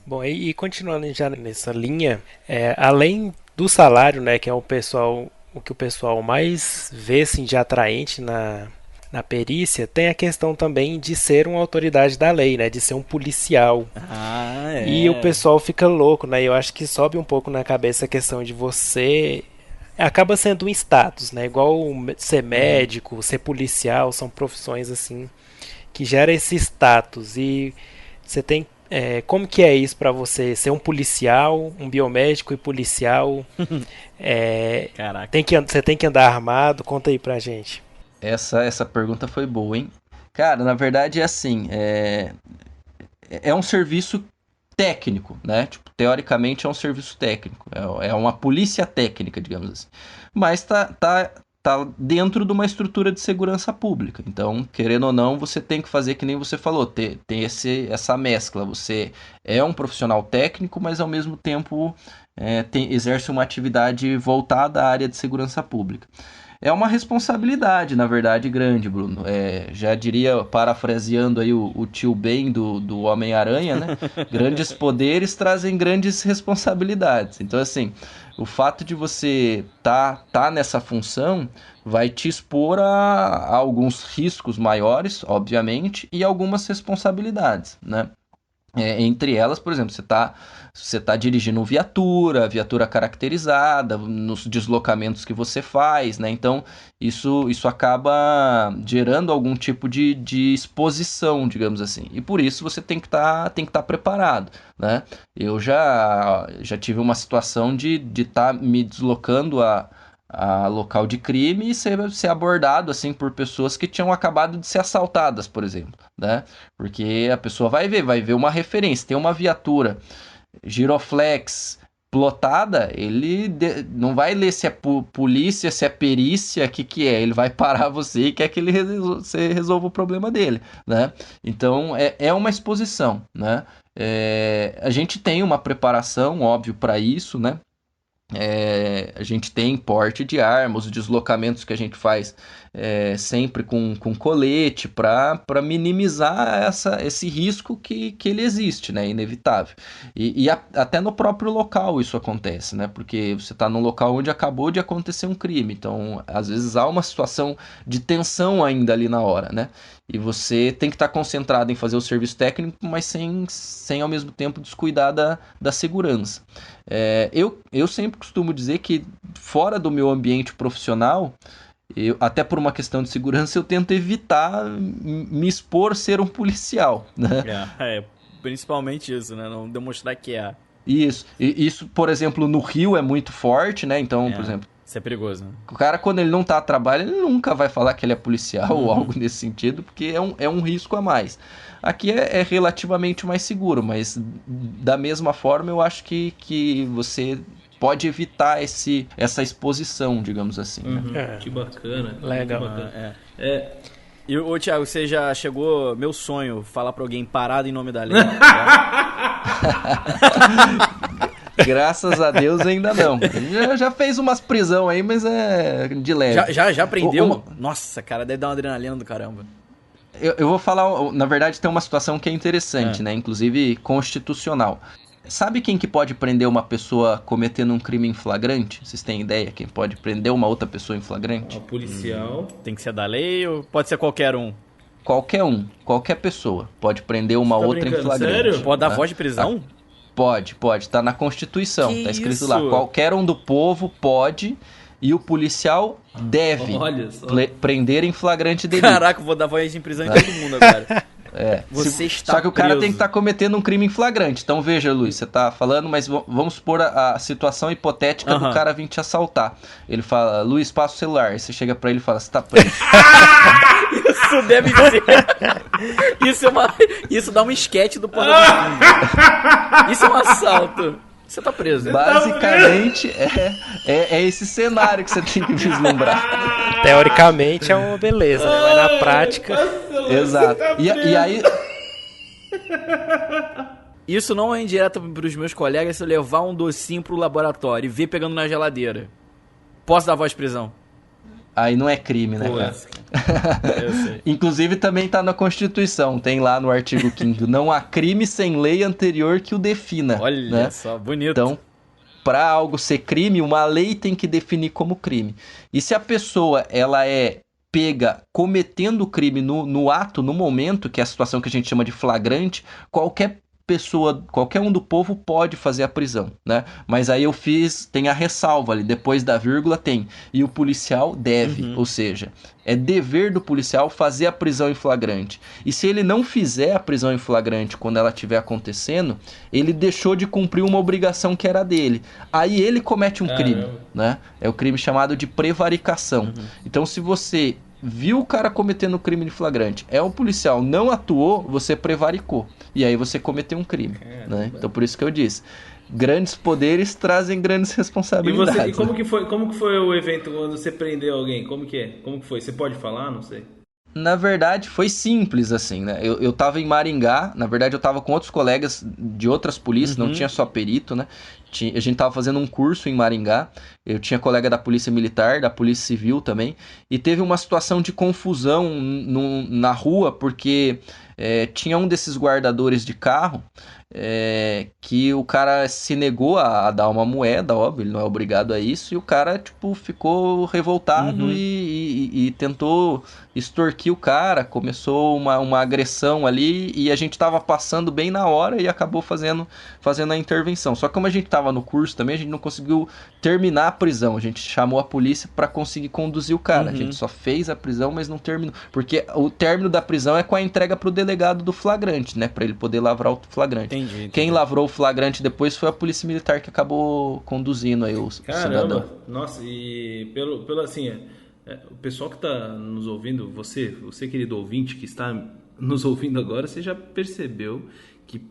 Bom, e continuando já nessa linha, além do salário, né, que é o que o pessoal mais vê assim, de atraente na perícia, tem a questão também de ser uma autoridade da lei, né, de ser um policial. E o pessoal fica louco, né? Eu acho que sobe um pouco na cabeça a questão de você... Acaba sendo um status, né? Igual ser médico, ser policial, são profissões assim que gera esse status. E você tem... como que é isso pra você ser um policial, um biomédico e policial? Caraca. Você tem que andar armado? Conta aí pra gente. Essa pergunta foi boa, hein? Cara, na verdade é assim, é um serviço técnico, né? Tipo, teoricamente é um serviço técnico, é uma polícia técnica, digamos assim. Mas tá dentro de uma estrutura de segurança pública. Então, querendo ou não, você tem que fazer que nem você falou, tem essa mescla. Você é um profissional técnico, mas ao mesmo tempo exerce uma atividade voltada à área de segurança pública. É uma responsabilidade, na verdade, grande, Bruno. Já diria, parafraseando aí o tio Ben do Homem-Aranha, né? Grandes poderes trazem grandes responsabilidades. Então, assim, o fato de você tá nessa função vai te expor a alguns riscos maiores, obviamente, e algumas responsabilidades, né? Entre elas, por exemplo, você tá dirigindo viatura caracterizada, nos deslocamentos que você faz, né? Então, isso acaba gerando algum tipo de exposição, digamos assim. E por isso você tem que estar preparado, né? Eu já tive uma situação de estar me deslocando a local de crime e ser abordado assim por pessoas que tinham acabado de ser assaltadas, por exemplo, né? Porque a pessoa vai ver uma referência, tem uma viatura giroflex plotada, ele não vai ler se é polícia, se é perícia, o que é, ele vai parar você e quer que você resolva o problema dele, né? Então é uma exposição, né? A gente tem uma preparação, óbvio, para isso, né? A gente tem porte de armas, os deslocamentos que a gente faz sempre com colete para minimizar esse risco que ele existe, né? Inevitável. E até no próprio local isso acontece, né? Porque você está num local onde acabou de acontecer um crime, então às vezes há uma situação de tensão ainda ali na hora, né? E você tem que estar concentrado em fazer o serviço técnico, mas sem ao mesmo tempo descuidar da segurança. Eu sempre costumo dizer que fora do meu ambiente profissional, até por uma questão de segurança, eu tento evitar me expor a ser um policial, né? Principalmente isso, né? Não demonstrar que é. Isso, por exemplo, no Rio é muito forte, né? Então, por exemplo, Isso é perigoso, né? O cara, quando ele não tá a trabalho, ele nunca vai falar que ele é policial ou algo nesse sentido, porque é um risco a mais. Aqui é relativamente mais seguro, mas da mesma forma eu acho que você pode evitar essa exposição, digamos assim. Né? Que bacana. Legal. Que bacana. E, ô Thiago, você já chegou... Meu sonho, falar pra alguém parado em nome da lei. Graças a Deus ainda não. Já fez umas prisão aí, mas é de leve. Já prendeu? Nossa, cara, deve dar uma adrenalina do caramba. Eu vou falar, na verdade tem uma situação que é interessante, né? Inclusive constitucional. Sabe quem que pode prender uma pessoa cometendo um crime em flagrante? Vocês têm ideia quem pode prender uma outra pessoa em flagrante? O policial. Tem que ser da lei ou pode ser qualquer um? Qualquer pessoa pode prender uma outra em flagrante. Sério? Pode dar voz de prisão? Pode, tá na Constituição, Que tá escrito isso? lá, qualquer um do povo pode e o policial deve Olha só. prender em flagrante delito. Caraca, eu vou dar voz de prisão em todo mundo agora. Você está Só que o cara preso. tem que estar cometendo um crime em flagrante. Então veja, Luiz, você tá falando, mas vamos supor a situação hipotética do cara vir te assaltar. Ele fala, Luiz, passa o celular. Aí você chega pra ele e fala, você tá preso. Isso deve ser. Isso dá um esquete do Porta dos Fundos. Isso é um assalto. Você tá preso. Basicamente, é esse cenário que você tem que vislumbrar. Teoricamente é uma beleza, né? Mas na prática... Exato. E aí... Isso não é indireta pros meus colegas se eu levar um docinho pro laboratório e ver pegando na geladeira. Posso dar voz de prisão? Aí não é crime, né, cara? Eu sei. Inclusive também tá na Constituição, tem lá no artigo 5º, não há crime sem lei anterior que o defina. Olha né? só, bonito. Então, para algo ser crime, uma lei tem que definir como crime. E se a pessoa ela é pega cometendo o crime no ato, no momento, que é a situação que a gente chama de flagrante, qualquer um do povo pode fazer a prisão, né? Mas aí tem a ressalva ali, depois da vírgula tem, e o policial deve, ou seja, é dever do policial fazer a prisão em flagrante. E se ele não fizer a prisão em flagrante quando ela estiver acontecendo, ele deixou de cumprir uma obrigação que era dele. Aí ele comete um crime, né? É o crime chamado de prevaricação. Então se você viu o cara cometendo um crime de flagrante, é um policial, não atuou, você prevaricou. E aí você cometeu um crime. Né? Então por isso que eu disse, grandes poderes trazem grandes responsabilidades. E como que foi o evento quando você prendeu alguém? Como que foi? Você pode falar? Não sei. Na verdade, foi simples, assim, né? Eu tava em Maringá, na verdade eu tava com outros colegas de outras polícias, não tinha só perito, né? A gente tava fazendo um curso em Maringá, eu tinha colega da Polícia Militar, da Polícia Civil também, e teve uma situação de confusão na rua, porque tinha um desses guardadores de carro, que o cara se negou a dar uma moeda, óbvio, ele não é obrigado a isso, e o cara, tipo, ficou revoltado e tentou extorquir o cara, começou uma agressão ali, e a gente tava passando bem na hora e acabou fazendo a intervenção. Só que como a gente tava no curso também, a gente não conseguiu terminar a prisão, a gente chamou a polícia para conseguir conduzir o cara, a gente só fez a prisão, mas não terminou, porque o término da prisão é com a entrega pro delegado do flagrante, né, para ele poder lavrar o flagrante. Entendi. Quem lavrou o flagrante depois foi a Polícia Militar que acabou conduzindo aí o cidadão. Nossa, e pelo assim, o pessoal que tá nos ouvindo, você querido ouvinte que está nos ouvindo agora, você já percebeu que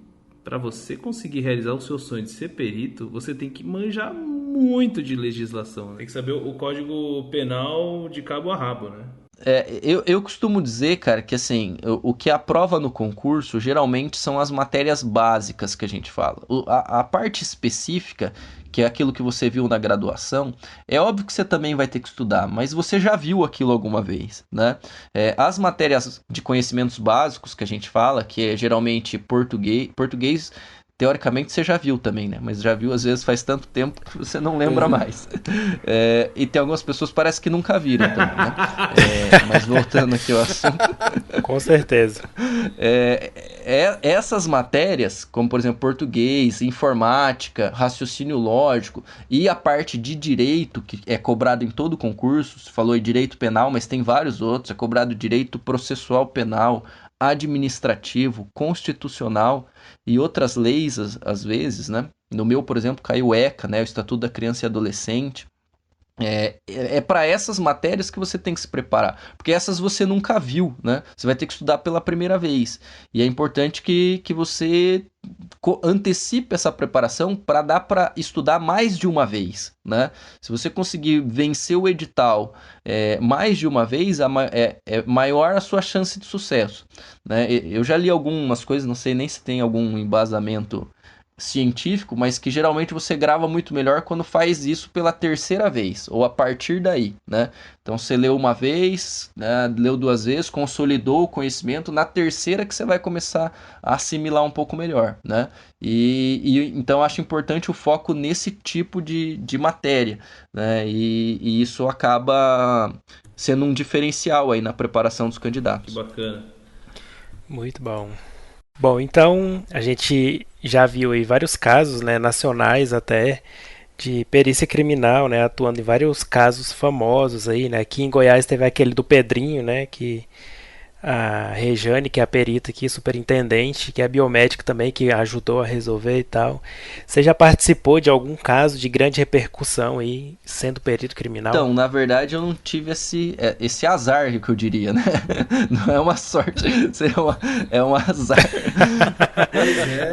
para você conseguir realizar o seu sonho de ser perito, você tem que manjar muito de legislação, né? Tem que saber o Código Penal de cabo a rabo, né? Eu costumo dizer, cara, que assim, o que aprova no concurso geralmente são as matérias básicas que a gente fala. A parte específica, que é aquilo que você viu na graduação, é óbvio que você também vai ter que estudar, mas você já viu aquilo alguma vez, né? As matérias de conhecimentos básicos que a gente fala, que é geralmente português teoricamente você já viu também, né? Mas já viu, às vezes, faz tanto tempo que você não lembra mais. E tem algumas pessoas que parece que nunca viram também, né? Mas voltando aqui ao assunto... Com certeza. Essas matérias, como por exemplo português, informática, raciocínio lógico e a parte de direito, que é cobrado em todo concurso, você falou em direito penal, mas tem vários outros, é cobrado direito processual penal, administrativo, constitucional e outras leis, às vezes, né? No meu, por exemplo, caiu o ECA, né? O Estatuto da Criança e Adolescente. É para essas matérias que você tem que se preparar, porque essas você nunca viu, né? Você vai ter que estudar pela primeira vez. E é importante que você antecipe essa preparação para dar para estudar mais de uma vez, né? Se você conseguir vencer o edital mais de uma vez, é maior a sua chance de sucesso, né? Eu já li algumas coisas, não sei nem se tem algum embasamento científico, mas que geralmente você grava muito melhor quando faz isso pela terceira vez, ou a partir daí, né? Então você leu uma vez, né, leu duas vezes, consolidou o conhecimento, na terceira que você vai começar a assimilar um pouco melhor, né? Então eu acho importante o foco nesse tipo de matéria, né? E isso acaba sendo um diferencial aí na preparação dos candidatos. Que bacana. Muito bom. Bom, então a gente já viu aí vários casos, né, nacionais até, de perícia criminal, né, atuando em vários casos famosos aí, né. Aqui em Goiás teve aquele do Pedrinho, né, que a Rejane, que é a perita aqui, superintendente, que é biomédica também, que ajudou a resolver e tal. Você já participou de algum caso de grande repercussão aí, sendo perito criminal? Então, na verdade, eu não tive esse azar, que eu diria, né? Não é uma sorte, é um azar.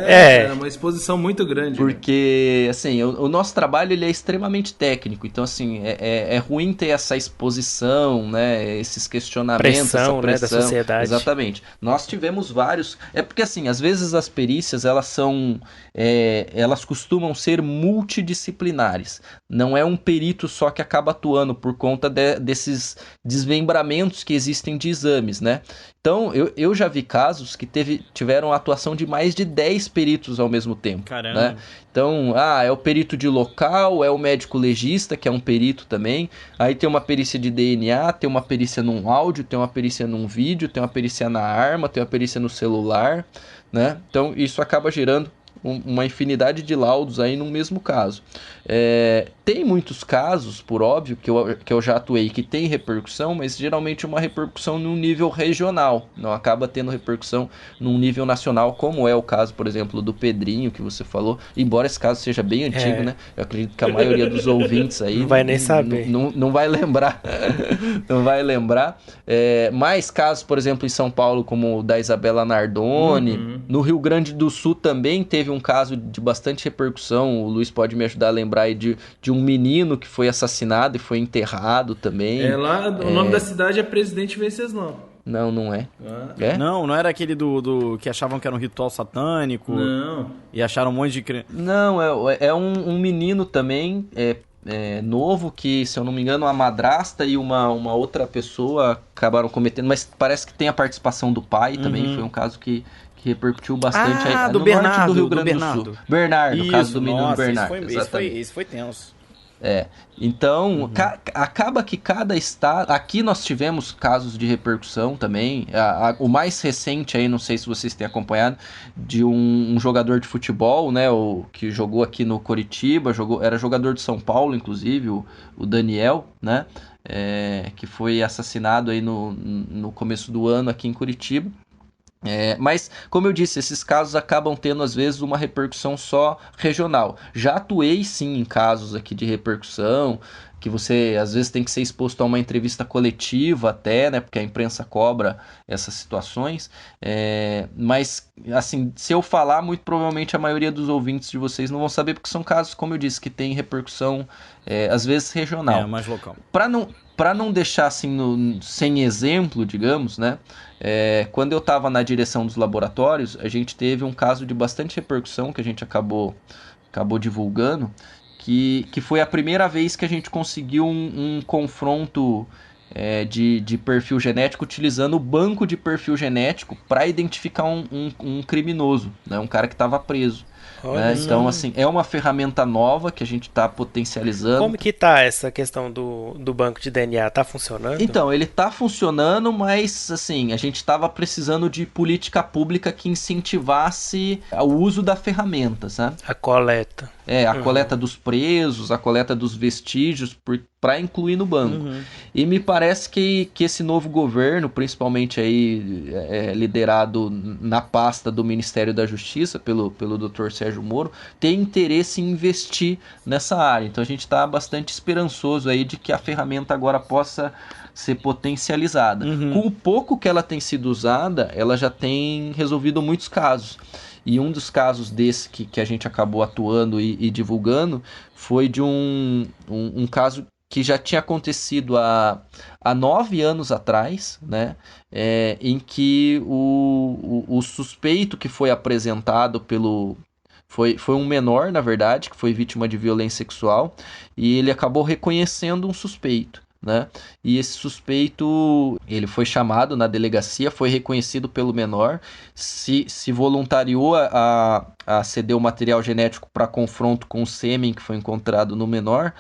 É uma exposição muito grande. Porque, assim, o nosso trabalho ele é extremamente técnico, então, assim, é ruim ter essa exposição, né? Esses questionamentos, pressão, essa pressão, né, da sociedade. Exatamente. Nós tivemos vários. É porque, assim, às vezes as perícias elas costumam ser multidisciplinares. Não é um perito só que acaba atuando por conta desses desmembramentos que existem de exames, né? Então, eu já vi casos que tiveram a atuação de mais de 10 peritos ao mesmo tempo. Caramba. Né? Então, é o perito de local, é o médico legista, que é um perito também. Aí tem uma perícia de DNA, tem uma perícia num áudio, tem uma perícia num vídeo, tem uma perícia na arma, tem uma perícia no celular, né? Então, isso acaba gerando uma infinidade de laudos aí no mesmo caso. Tem muitos casos, por óbvio, que eu já atuei, que tem repercussão, mas geralmente uma repercussão num nível regional, não acaba tendo repercussão num nível nacional, como é o caso, por exemplo, do Pedrinho, que você falou, embora esse caso seja bem antigo, né? Eu acredito que a maioria dos ouvintes aí não vai nem saber. Não vai lembrar. Não vai lembrar. Mais casos, por exemplo, em São Paulo, como o da Isabela Nardoni. No Rio Grande do Sul também teve um caso de bastante repercussão, o Luiz pode me ajudar a lembrar aí de um menino que foi assassinado e foi enterrado também. O nome da cidade é Presidente Venceslau. Não é. É? Não era aquele do que achavam que era um ritual satânico. Não. E acharam um monte de criança. Não, é um menino também, novo, que, se eu não me engano, uma madrasta e uma outra pessoa acabaram cometendo, mas parece que tem a participação do pai também, foi um caso que repercutiu bastante aí, do no Bernardo, norte do Rio Grande do Bernardo. Sul. Bernardo, o caso do menino nossa, Bernardo. Isso foi tenso. Então, acaba que cada estado... Aqui nós tivemos casos de repercussão também. O mais recente aí, não sei se vocês têm acompanhado, de um jogador de futebol, né? Que jogou aqui no Coritiba, era jogador de São Paulo, inclusive, o Daniel, né? Que foi assassinado aí no começo do ano aqui em Curitiba. Mas, como eu disse, esses casos acabam tendo, às vezes, uma repercussão só regional. Já atuei, sim, em casos aqui de repercussão, que você, às vezes, tem que ser exposto a uma entrevista coletiva até, né, porque a imprensa cobra essas situações. Mas, assim, se eu falar, muito provavelmente a maioria dos ouvintes de vocês não vão saber, porque são casos, como eu disse, que tem repercussão, às vezes, regional. Mais local. Para não deixar assim sem exemplo, digamos, né? Quando eu estava na direção dos laboratórios, a gente teve um caso de bastante repercussão que a gente acabou divulgando, que foi a primeira vez que a gente conseguiu um confronto de perfil genético utilizando o banco de perfil genético para identificar um criminoso, né? Um cara que estava preso. Então, assim, é uma ferramenta nova que a gente está potencializando. Como que tá essa questão do banco de DNA? Tá funcionando? Então, ele tá funcionando, mas, assim, a gente estava precisando de política pública que incentivasse o uso da ferramenta, sabe? A coleta. A coleta dos presos, a coleta dos vestígios, para incluir no banco. E me parece que esse novo governo, principalmente aí liderado na pasta do Ministério da Justiça, pelo Dr. Sérgio Moro, ter interesse em investir nessa área. Então a gente está bastante esperançoso aí de que a ferramenta agora possa ser potencializada. Com o pouco que ela tem sido usada, ela já tem resolvido muitos casos. E um dos casos desse que a gente acabou atuando e divulgando foi de um caso que já tinha acontecido há 9 anos atrás, né? Em que o suspeito que foi apresentado foi um menor, na verdade, que foi vítima de violência sexual, e ele acabou reconhecendo um suspeito, né? E esse suspeito, ele foi chamado na delegacia, foi reconhecido pelo menor, se voluntariou a ceder o material genético para confronto com o sêmen que foi encontrado no menor,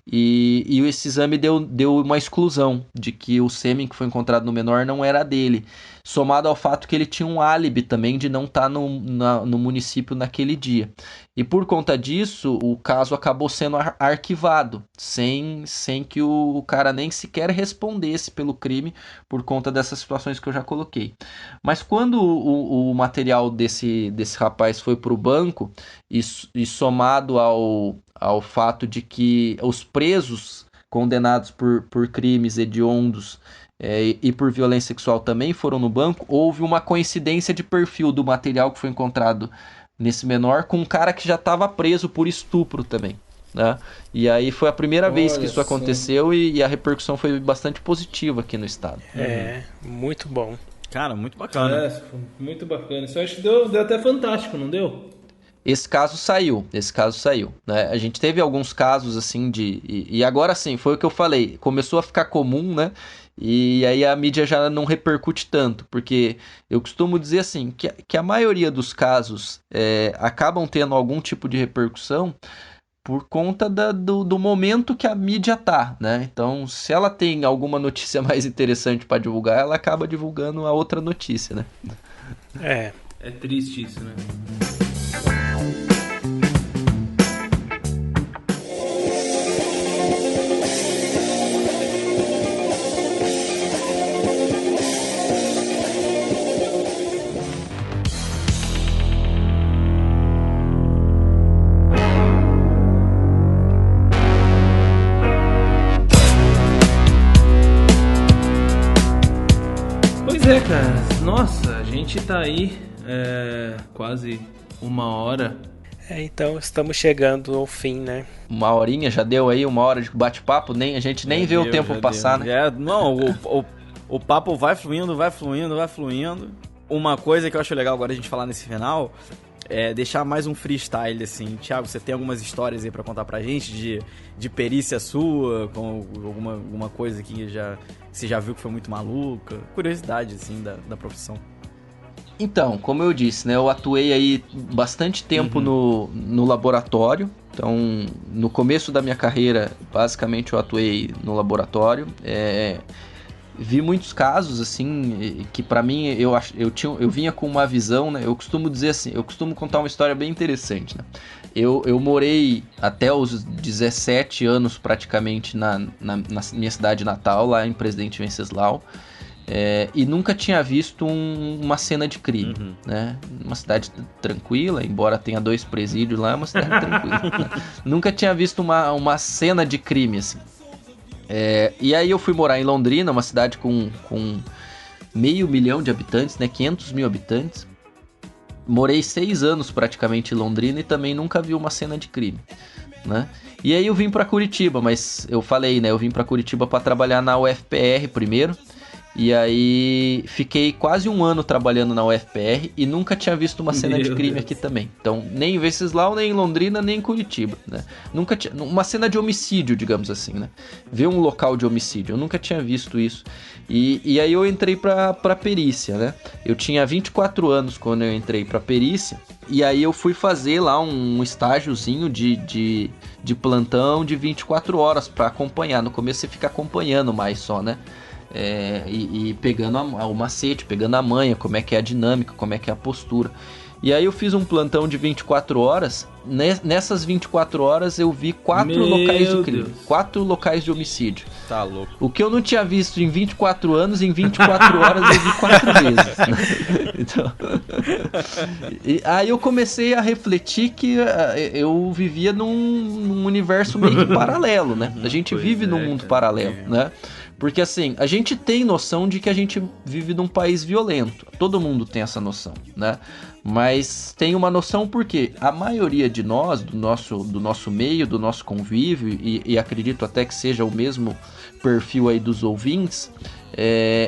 e esse exame deu uma exclusão de que o sêmen que foi encontrado no menor não era dele, somado ao fato que ele tinha um álibi também de não estar no município naquele dia. E por conta disso, o caso acabou sendo arquivado, sem que o cara nem sequer respondesse pelo crime por conta dessas situações que eu já coloquei. Mas quando o material desse rapaz foi para o banco, e somado ao fato de que os presos condenados por crimes hediondos e por violência sexual também foram no banco, houve uma coincidência de perfil do material que foi encontrado nesse menor com um cara que já estava preso por estupro também, né? E aí foi a primeira vez que isso aconteceu e a repercussão foi bastante positiva aqui no estado. Muito bom. Cara, muito bacana. Muito bacana. Isso eu acho que deu até fantástico, não deu? Esse caso saiu, né? A gente teve alguns casos assim e agora sim, foi o que eu falei, começou a ficar comum, né? E aí a mídia já não repercute tanto, porque eu costumo dizer assim, que a maioria dos casos acabam tendo algum tipo de repercussão por conta do momento que a mídia tá, né? Então, se ela tem alguma notícia mais interessante para divulgar, ela acaba divulgando a outra notícia, né? É triste isso, né? Cara, nossa, a gente tá aí quase 1 hora. Então estamos chegando ao fim, né? 1 horinha, já deu aí 1 hora de bate-papo, a gente nem vê o tempo passar, né? Não, o papo vai fluindo. Uma coisa que eu acho legal agora a gente falar nesse final é deixar mais um freestyle, assim. Thiago, você tem algumas histórias aí pra contar pra gente de perícia sua, com alguma coisa que você já viu que foi muito maluca? Curiosidade, assim, da profissão. Então, como eu disse, né, eu atuei aí bastante tempo no laboratório. Então, no começo da minha carreira, basicamente eu atuei no laboratório. Vi muitos casos, assim, que pra mim eu vinha com uma visão, né? Eu costumo dizer assim, eu costumo contar uma história bem interessante, né? Eu morei até os 17 anos praticamente na minha cidade natal, lá em Presidente Venceslau, e nunca tinha visto uma cena de crime, né? Uma cidade tranquila, embora tenha 2 presídios lá, é uma cidade tranquila, né? Nunca tinha visto uma cena de crime, assim. E aí eu fui morar em Londrina, uma cidade com 500 mil de habitantes, né? 500 mil habitantes. Morei 6 anos praticamente em Londrina e também nunca vi uma cena de crime, né? E aí eu vim para Curitiba, mas eu falei, né? Eu vim para Curitiba para trabalhar na UFPR primeiro. E aí fiquei quase 1 ano trabalhando na UFPR e nunca tinha visto uma cena de crime aqui também. Então, nem em Venceslau, nem em Londrina, nem em Curitiba, né? Nunca tinha uma cena de homicídio, digamos assim, né? Ver um local de homicídio, eu nunca tinha visto isso. E aí eu entrei pra perícia, né? Eu tinha 24 anos quando eu entrei pra perícia. E aí eu fui fazer lá um estágiozinho de plantão de 24 horas pra acompanhar. No começo você fica acompanhando mais só, né? E pegando o macete, pegando a manha, como é que é a dinâmica, como é que é a postura. E aí eu fiz um plantão de 24 horas. Nessas 24 horas eu vi 4 locais de crime. 4 locais de homicídio. Tá louco. O que eu não tinha visto em 24 anos, em 24 horas eu vi 4 vezes. Né? Então, aí eu comecei a refletir que eu vivia num universo meio que paralelo, né? A gente vive num mundo paralelo, né? Porque assim, a gente tem noção de que a gente vive num país violento. Todo mundo tem essa noção, né? Mas tem uma noção porque a maioria de nós, do nosso meio, do nosso convívio, e acredito até que seja o mesmo perfil aí dos ouvintes,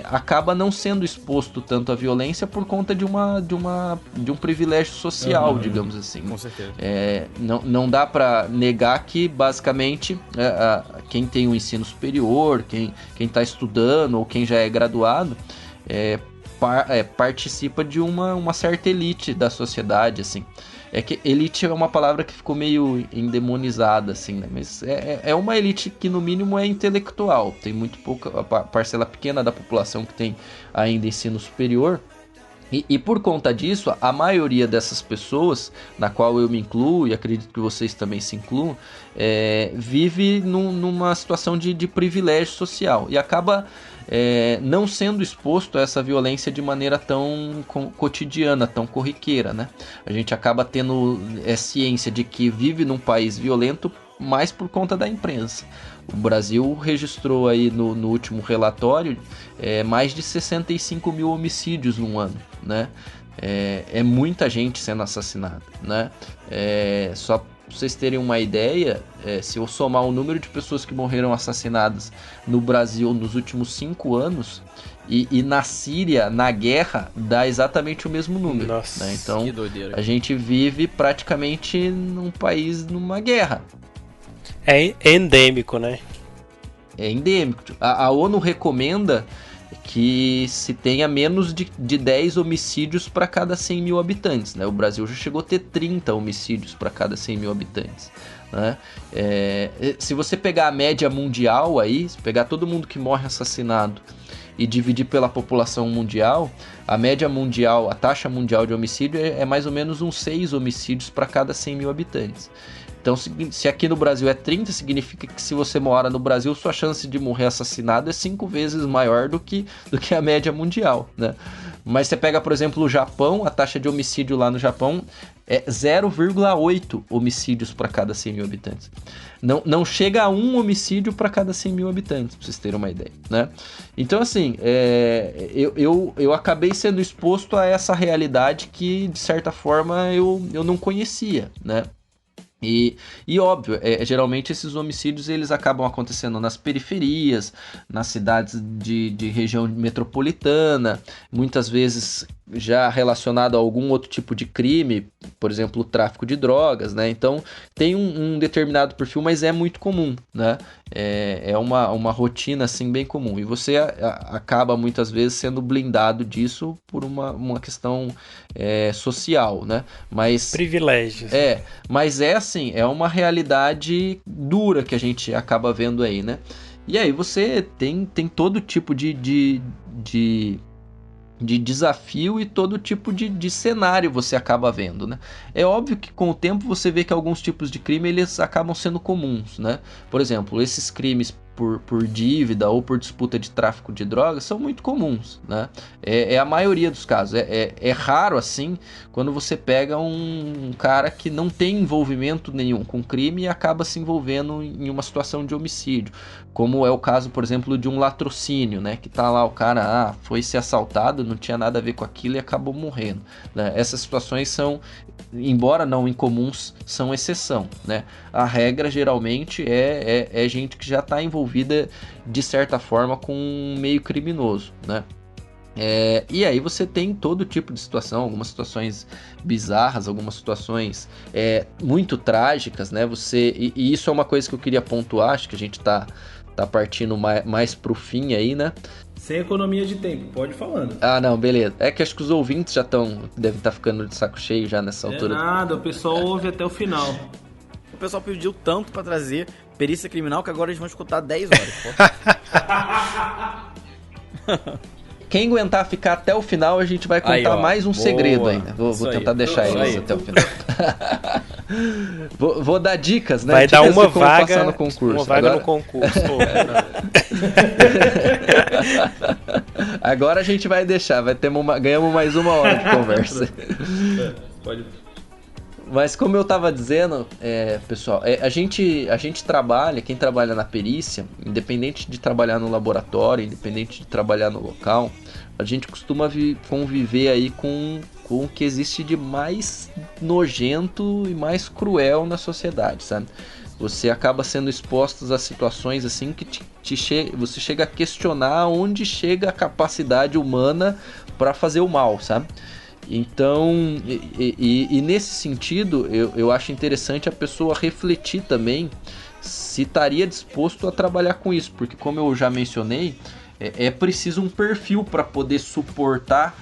acaba não sendo exposto tanto à violência por conta de um privilégio social, digamos assim. Com certeza. Não dá para negar que, basicamente, quem tem um ensino superior, quem está estudando ou quem já é graduado, participa de uma certa elite da sociedade, assim. É que elite é uma palavra que ficou meio endemonizada, assim, né? Mas é uma elite que, no mínimo, é intelectual. Tem muito pouca parcela pequena da população que tem ainda ensino superior. E por conta disso, a maioria dessas pessoas, na qual eu me incluo, e acredito que vocês também se incluam, vive numa situação de privilégio social. E acaba não sendo exposto a essa violência de maneira tão cotidiana, tão corriqueira, né? A gente acaba tendo ciência de que vive num país violento mais por conta da imprensa. O Brasil registrou aí no último relatório mais de 65 mil homicídios num ano, né? É muita gente sendo assassinada, né? Só para vocês terem uma ideia, se eu somar o número de pessoas que morreram assassinadas no Brasil nos últimos 5 anos e na Síria, na guerra, dá exatamente o mesmo número. Nossa, né? Então, que doideira. A gente vive praticamente num país numa guerra. É endêmico, né? É endêmico. A ONU recomenda que se tenha menos de 10 homicídios para cada 100 mil habitantes, né? O Brasil já chegou a ter 30 homicídios para cada 100 mil habitantes, né? Se você pegar a média mundial aí, se pegar todo mundo que morre assassinado e dividir pela população mundial, a média mundial, a taxa mundial de homicídio é mais ou menos uns 6 homicídios para cada 100 mil habitantes. Então, se aqui no Brasil é 30, significa que se você mora no Brasil, sua chance de morrer assassinado é 5 vezes maior do que a média mundial, né? Mas você pega, por exemplo, o Japão, a taxa de homicídio lá no Japão é 0,8 homicídios para cada 100 mil habitantes. Não chega a 1 homicídio para cada 100 mil habitantes, para vocês terem uma ideia, né? Então, assim, eu acabei sendo exposto a essa realidade que, de certa forma, eu não conhecia, né? E óbvio, geralmente esses homicídios eles acabam acontecendo nas periferias, nas cidades de região metropolitana, muitas vezes já relacionado a algum outro tipo de crime, por exemplo, o tráfico de drogas, né? Então tem um determinado perfil, mas é muito comum, né? É uma rotina assim bem comum. E você acaba muitas vezes sendo blindado disso por uma questão social, né? Mas privilégios. Mas assim, é uma realidade dura que a gente acaba vendo aí, né? E aí você tem todo tipo de desafio e todo tipo de cenário você acaba vendo, né? É óbvio que com o tempo você vê que alguns tipos de crime eles acabam sendo comuns, né? Por exemplo, esses crimes por dívida ou por disputa de tráfico de drogas são muito comuns, né? É a maioria dos casos. É raro, assim, quando você pega um cara que não tem envolvimento nenhum com crime e acaba se envolvendo em uma situação de homicídio. Como é o caso, por exemplo, de um latrocínio, né? Que tá lá o cara, foi ser assaltado, não tinha nada a ver com aquilo e acabou morrendo, né? Essas situações são, embora não incomuns, são exceção, né? A regra, geralmente, é gente que já está envolvida de certa forma com um meio criminoso, né? E aí você tem todo tipo de situação, algumas situações bizarras, algumas situações muito trágicas, né? E isso é uma coisa que eu queria pontuar, acho que a gente tá partindo mais pro fim aí, né? Sem economia de tempo, pode ir falando. Ah, não, beleza. É que acho que os ouvintes devem estar ficando de saco cheio já nessa altura. Nada, o pessoal ouve até o final. O pessoal pediu tanto pra trazer perícia criminal que agora eles vão escutar 10 horas. quem aguentar ficar até o final, a gente vai contar Aí, ó, mais um boa. segredo ainda. Vou tentar deixar Isso eles aí. até o final. Vou dar dicas, né? Vai dar Dicas uma de como passar vaga, no concurso. uma vaga Agora, no concurso. agora a gente vai deixar, ganhamos mais uma hora de conversa. Pode. Mas como eu tava dizendo, pessoal, a gente trabalha, quem trabalha na perícia, independente de trabalhar no laboratório, independente de trabalhar no local, a gente costuma conviver aí com o que existe de mais nojento e mais cruel na sociedade, sabe? Você acaba sendo exposto a situações assim que você chega a questionar onde chega a capacidade humana para fazer o mal, sabe? Então, e nesse sentido, eu acho interessante a pessoa refletir também se estaria disposto a trabalhar com isso, porque como eu já mencionei, é preciso um perfil para poder suportar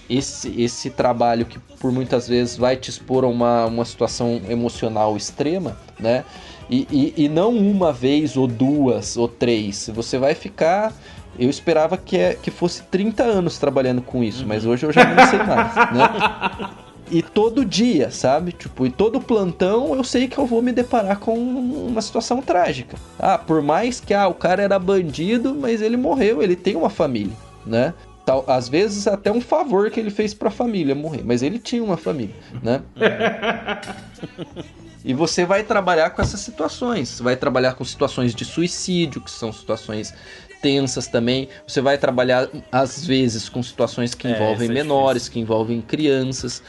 esse trabalho que por muitas vezes vai te expor a uma situação emocional extrema, né? E não uma vez, ou duas, ou três, você vai ficar... Eu esperava que fosse 30 anos trabalhando com isso, mas hoje eu já não sei mais, né? E todo dia, sabe? Tipo, e todo plantão eu sei que eu vou me deparar com uma situação trágica. Por mais que o cara era bandido, mas ele morreu, ele tem uma família, né? Às vezes até um favor que ele fez pra família morrer, mas ele tinha uma família, né? E você vai trabalhar com essas situações. Você vai trabalhar com situações de suicídio, que são situações tensas também. Você vai trabalhar, às vezes, com situações que envolvem menores, que envolvem crianças,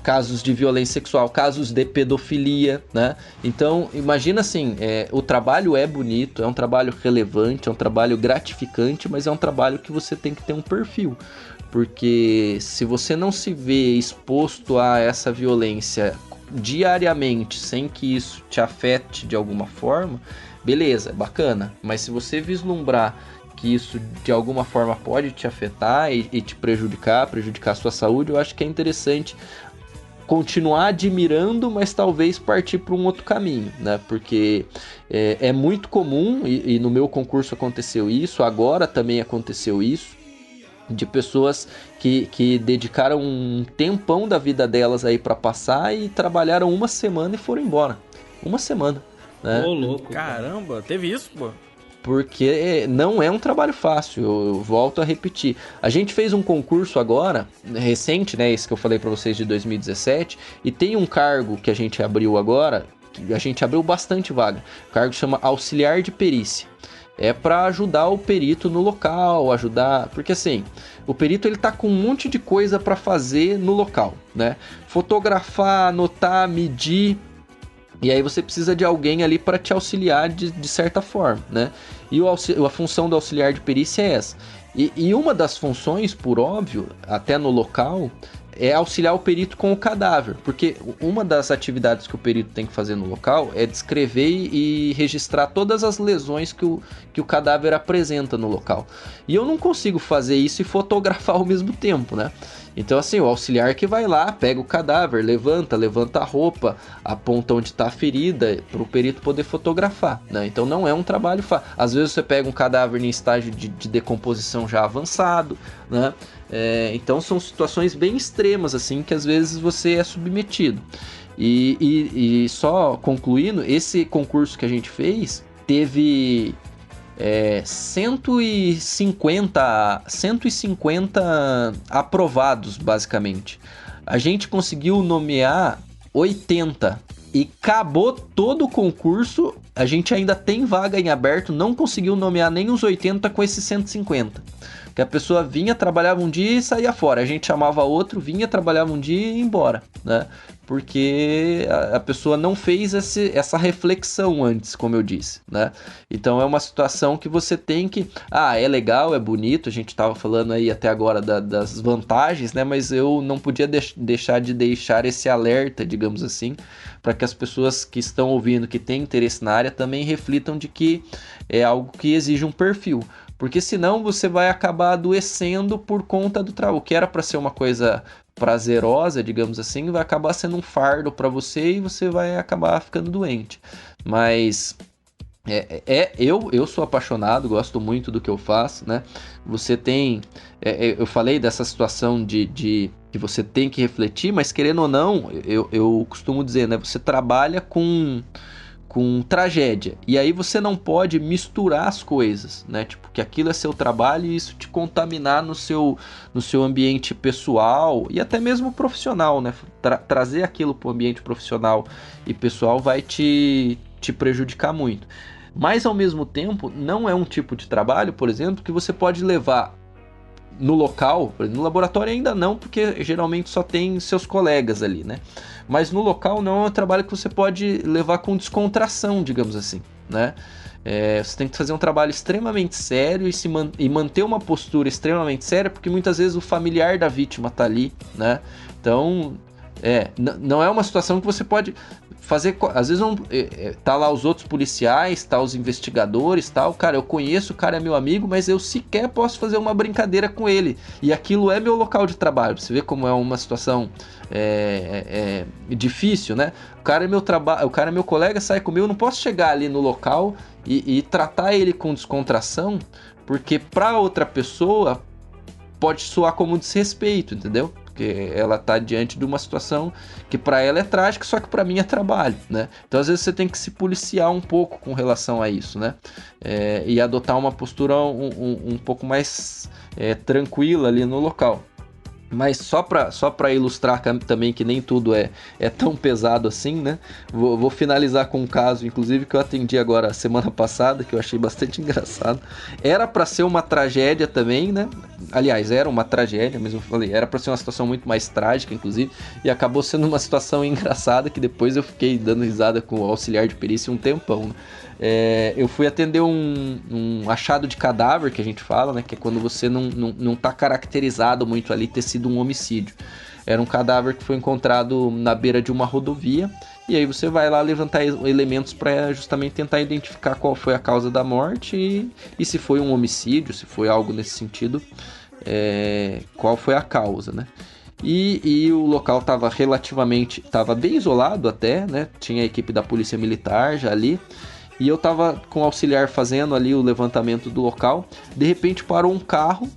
casos de violência sexual, casos de pedofilia, né? Então, imagina assim, o trabalho é bonito, é um trabalho relevante, é um trabalho gratificante, mas é um trabalho que você tem que ter um perfil. Porque se você não se vê exposto a essa violência diariamente, sem que isso te afete de alguma forma, beleza, bacana. Mas se você vislumbrar que isso de alguma forma pode te afetar e te prejudicar a sua saúde, eu acho que é interessante continuar admirando, mas talvez partir para um outro caminho, né? Porque é muito comum, e no meu concurso aconteceu isso, agora também aconteceu isso, de pessoas que dedicaram um tempão da vida delas aí para passar e trabalharam uma semana e foram embora. Uma semana, né? Ô, louco. Caramba, teve isso, pô? Porque não é um trabalho fácil, eu volto a repetir. A gente fez um concurso agora, recente, né? Esse que eu falei para vocês de 2017, e tem um cargo que a gente abriu agora, que a gente abriu bastante vaga. O cargo chama auxiliar de perícia. É para ajudar o perito no local, porque assim, o perito ele tá com um monte de coisa para fazer no local, né? Fotografar, anotar, medir, e aí você precisa de alguém ali para te auxiliar de certa forma, né? E a função do auxiliar de perícia é essa. E uma das funções, por óbvio, até no local, é auxiliar o perito com o cadáver, porque uma das atividades que o perito tem que fazer no local é descrever e registrar todas as lesões que o cadáver apresenta no local. E eu não consigo fazer isso e fotografar ao mesmo tempo, né? Então assim, o auxiliar que vai lá, pega o cadáver, levanta a roupa, aponta onde está a ferida, para o perito poder fotografar, né? Então não é um trabalho fácil. Às vezes você pega um cadáver em estágio de decomposição já avançado, né? Então são situações bem extremas assim que às vezes você é submetido. E só concluindo, esse concurso que a gente fez teve 150 aprovados, basicamente. A gente conseguiu nomear 80 e acabou todo o concurso. A gente ainda tem vaga em aberto, não conseguiu nomear nem os 80 com esses 150. Que a pessoa vinha, trabalhava um dia e saía fora. A gente chamava outro, vinha, trabalhava um dia e ia embora, né? Porque a pessoa não fez essa reflexão antes, como eu disse, né? Então é uma situação que você tem que... é legal, é bonito, a gente estava falando aí até agora das vantagens, né? Mas eu não podia deixar esse alerta, digamos assim, para que as pessoas que estão ouvindo, que têm interesse na área, também reflitam de que é algo que exige um perfil. Porque senão você vai acabar adoecendo por conta do trabalho. O que era para ser uma coisa prazerosa, digamos assim, vai acabar sendo um fardo para você e você vai acabar ficando doente. Mas Eu sou apaixonado, gosto muito do que eu faço, né? Você tem... eu falei dessa situação de que você tem que refletir, mas querendo ou não, eu costumo dizer, né? Você trabalha com tragédia. E aí você não pode misturar as coisas, né? Tipo, que aquilo é seu trabalho e isso te contaminar no seu ambiente pessoal e até mesmo profissional, né? Trazer aquilo para o ambiente profissional e pessoal vai te prejudicar muito. Mas, ao mesmo tempo, não é um tipo de trabalho, por exemplo, que você pode levar no local, no laboratório ainda não, porque geralmente só tem seus colegas ali, né? Mas no local não é um trabalho que você pode levar com descontração, digamos assim, né? Você tem que fazer um trabalho extremamente sério e manter uma postura extremamente séria, porque muitas vezes o familiar da vítima tá ali, né? Então, não é uma situação que você pode fazer, às vezes não tá lá os outros policiais, tá os investigadores, tal, cara, eu conheço, o cara é meu amigo, mas eu sequer posso fazer uma brincadeira com ele, e aquilo é meu local de trabalho. Você vê como é uma situação difícil, né? O cara é meu colega, sai comigo, eu não posso chegar ali no local e tratar ele com descontração, porque para outra pessoa pode soar como desrespeito, entendeu? Porque ela tá diante de uma situação que para ela é trágica, só que para mim é trabalho, né? Então às vezes você tem que se policiar um pouco com relação a isso, né? E adotar uma postura um pouco mais tranquila ali no local. Mas só para ilustrar também que nem tudo é tão pesado assim, né? Vou finalizar com um caso, inclusive, que eu atendi agora semana passada, que eu achei bastante engraçado. Era para ser uma tragédia também, né? Aliás, era uma tragédia, mas eu falei, era para ser uma situação muito mais trágica, inclusive, e acabou sendo uma situação engraçada, que depois eu fiquei dando risada com o auxiliar de perícia um tempão, né? Eu fui atender um achado de cadáver, que a gente fala, né? Que é quando você não tá caracterizado muito ali ter sido um homicídio. Era um cadáver que foi encontrado na beira de uma rodovia, e aí você vai lá levantar elementos para justamente tentar identificar qual foi a causa da morte e se foi um homicídio, se foi algo nesse sentido, qual foi a causa, né? E o local estava bem isolado até, né? Tinha a equipe da polícia militar já ali. E eu tava com o auxiliar fazendo ali o levantamento do local. De repente parou um carro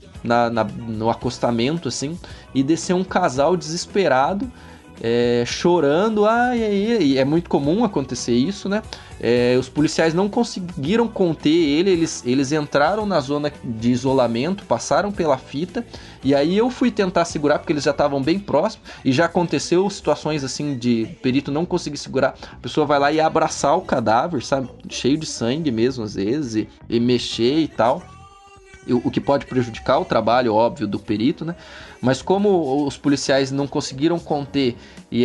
no acostamento, assim, e desceu um casal desesperado, chorando. E é muito comum acontecer isso, né? Os policiais não conseguiram conter eles entraram na zona de isolamento, passaram pela fita, e aí eu fui tentar segurar, porque eles já estavam bem próximos, e já aconteceu situações assim de perito não conseguir segurar, a pessoa vai lá e abraçar o cadáver, sabe, cheio de sangue mesmo às vezes, e mexer e tal, o que pode prejudicar o trabalho, óbvio, do perito, né? Mas como os policiais não conseguiram conter e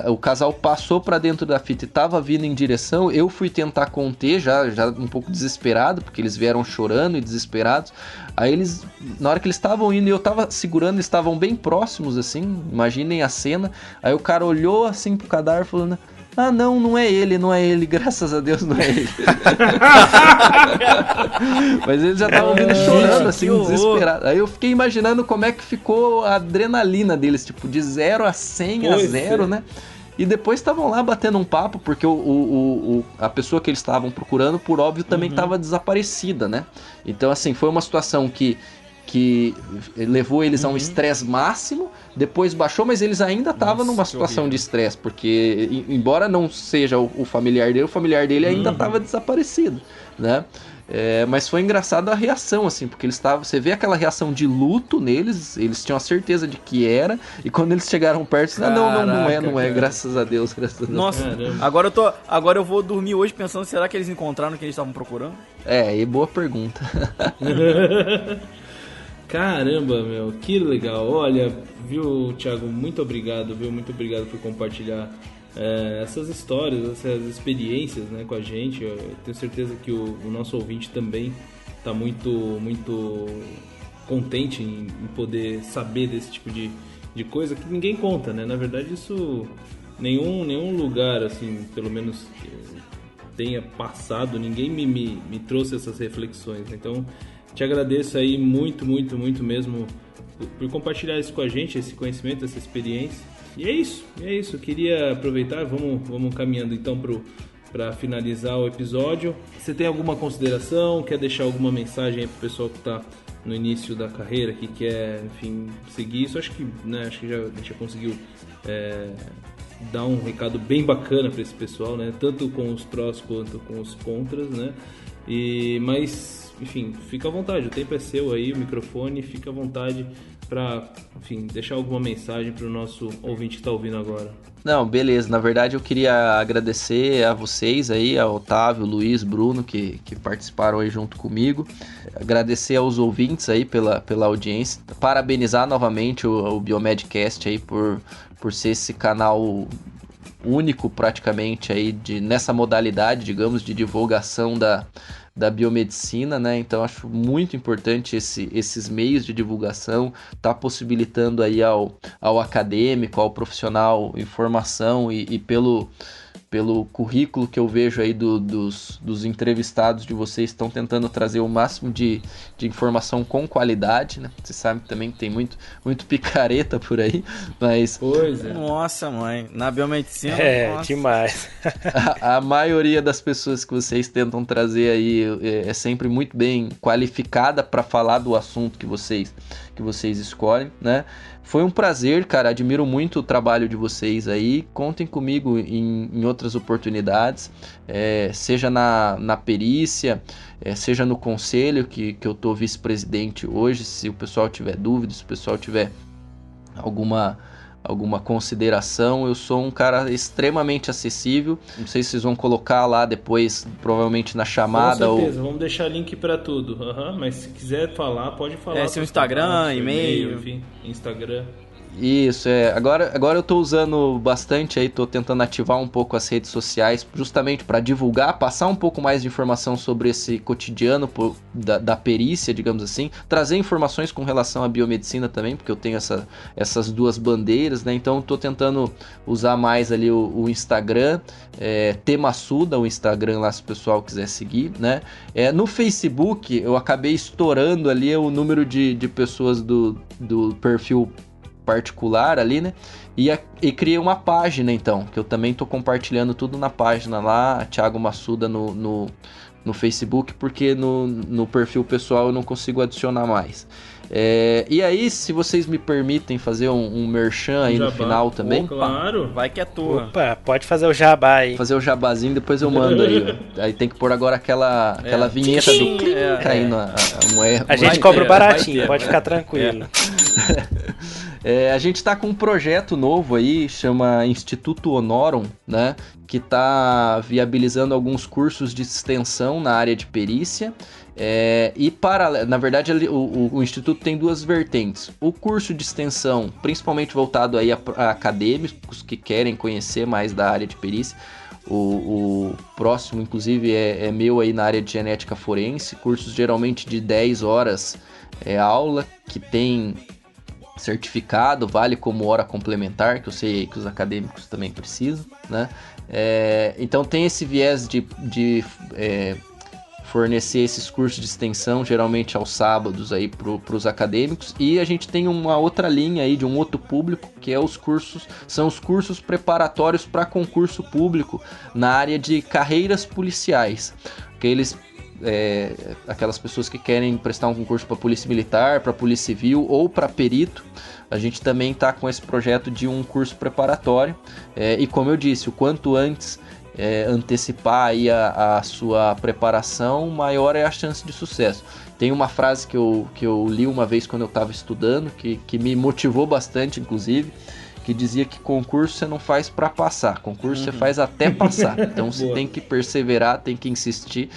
o casal passou para dentro da fita e estava vindo em direção, eu fui tentar conter, já um pouco desesperado, porque eles vieram chorando e desesperados. Aí eles, na hora que eles estavam indo e eu estava segurando, eles estavam bem próximos, assim, imaginem a cena. Aí o cara olhou assim pro cadáver falando: ah, não é ele, graças a Deus não é ele. Mas eles já estavam vindo chorando, assim, desesperados. Aí eu fiquei imaginando como é que ficou a adrenalina deles, tipo, de 0 a 100 a 0, né? E depois estavam lá batendo um papo, porque a pessoa que eles estavam procurando, por óbvio, também estava desaparecida, né? Então, assim, foi uma situação que levou eles a um estresse máximo, depois baixou, mas eles ainda estavam numa situação de estresse, porque embora não seja o familiar dele ainda estava desaparecido, né? Mas foi engraçado a reação, assim, porque você vê aquela reação de luto neles, eles tinham a certeza de que era, e quando eles chegaram perto, não é, graças a Deus. Nossa, agora eu vou dormir hoje pensando, será que eles encontraram o que eles estavam procurando? E boa pergunta. Caramba, meu, que legal. Olha, viu, Thiago, muito obrigado, Muito obrigado por compartilhar essas histórias, essas experiências, né, com a gente. Eu tenho certeza que o nosso ouvinte também está muito, muito contente em poder saber desse tipo de coisa que ninguém conta, né? Na verdade, isso nenhum lugar, assim, pelo menos que tenha passado, ninguém me trouxe essas reflexões. Então, te agradeço aí muito, muito, muito mesmo por compartilhar isso com a gente, esse conhecimento, essa experiência. E é isso. Eu queria aproveitar, vamos caminhando então pro para finalizar o episódio. Você tem alguma consideração? Quer deixar alguma mensagem aí pro pessoal que está no início da carreira, que quer, enfim, seguir isso? Acho que, né, a gente já conseguiu dar um recado bem bacana para esse pessoal, né? Tanto com os prós quanto com os contras, né? Mas, enfim, fica à vontade, o tempo é seu aí, o microfone, fica à vontade para, enfim, deixar alguma mensagem para o nosso ouvinte que está ouvindo agora. Não, beleza. Na verdade, eu queria agradecer a vocês aí, a Otávio, Luiz, Bruno, que participaram aí junto comigo. Agradecer aos ouvintes aí pela audiência. Parabenizar novamente o Biomedcast aí por ser esse canal único praticamente aí nessa modalidade, digamos, de divulgação da biomedicina, né? Então acho muito importante esses meios de divulgação, tá possibilitando aí ao acadêmico, ao profissional informação e pelo currículo que eu vejo aí dos entrevistados de vocês, estão tentando trazer o máximo de informação com qualidade, né? Você sabe também que tem muito picareta por aí, mas... Pois é. Nossa, mãe, na biomedicina... Nossa. Demais. A maioria das pessoas que vocês tentam trazer aí é sempre muito bem qualificada para falar do assunto que vocês escolhem, né? Foi um prazer, cara, admiro muito o trabalho de vocês aí, contem comigo em outras oportunidades, seja na perícia, seja no conselho, que eu tô vice-presidente hoje, se o pessoal tiver dúvidas, se o pessoal tiver alguma consideração, eu sou um cara extremamente acessível. Não sei se vocês vão colocar lá depois, provavelmente na chamada. Com certeza, vamos deixar link para tudo. Mas se quiser falar, pode falar. Seu Instagram, e-mail, enfim, Instagram. Isso, Agora eu tô usando bastante aí, tô tentando ativar um pouco as redes sociais, justamente para divulgar, passar um pouco mais de informação sobre esse cotidiano da perícia, digamos assim, trazer informações com relação à biomedicina também, porque eu tenho essas duas bandeiras, né? Então tô tentando usar mais ali o Instagram, Temassuda, o Instagram lá se o pessoal quiser seguir, né? No Facebook eu acabei estourando ali o número de pessoas do perfil particular ali, né? E criei uma página, então, que eu também tô compartilhando tudo na página lá, Thiago Massuda no Facebook, porque no perfil pessoal eu não consigo adicionar mais. E aí, se vocês me permitem fazer um merchan aí no final também. Claro. Vai que é tua. Opa, pode fazer o jabá aí. Fazer o jabazinho, depois eu mando aí. Aí tem que pôr agora aquela vinheta do clim caindo a moeda. A gente cobra baratinho, pode ficar tranquilo. A gente está com um projeto novo aí, chama Instituto Honorum, né? Que está viabilizando alguns cursos de extensão na área de perícia. Na verdade, o Instituto tem duas vertentes. O curso de extensão, principalmente voltado aí a acadêmicos que querem conhecer mais da área de perícia. O próximo, inclusive, é meu aí na área de genética forense. Cursos geralmente de 10 horas aula, que tem certificado, vale como hora complementar, que eu sei que os acadêmicos também precisam, né? Então tem esse viés de fornecer esses cursos de extensão, geralmente aos sábados aí para os acadêmicos, e a gente tem uma outra linha aí de um outro público, que são os cursos preparatórios para concurso público na área de carreiras policiais, que eles aquelas pessoas que querem prestar um concurso para Polícia Militar, para Polícia Civil ou para perito. A gente também está com esse projeto de um curso preparatório, e como eu disse, o quanto antes antecipar aí a sua preparação, maior é a chance de sucesso. Tem uma frase que eu li uma vez quando eu estava estudando, que me motivou bastante, inclusive, que dizia que concurso você não faz para passar, concurso você faz até passar. Então você tem que perseverar, tem que insistir,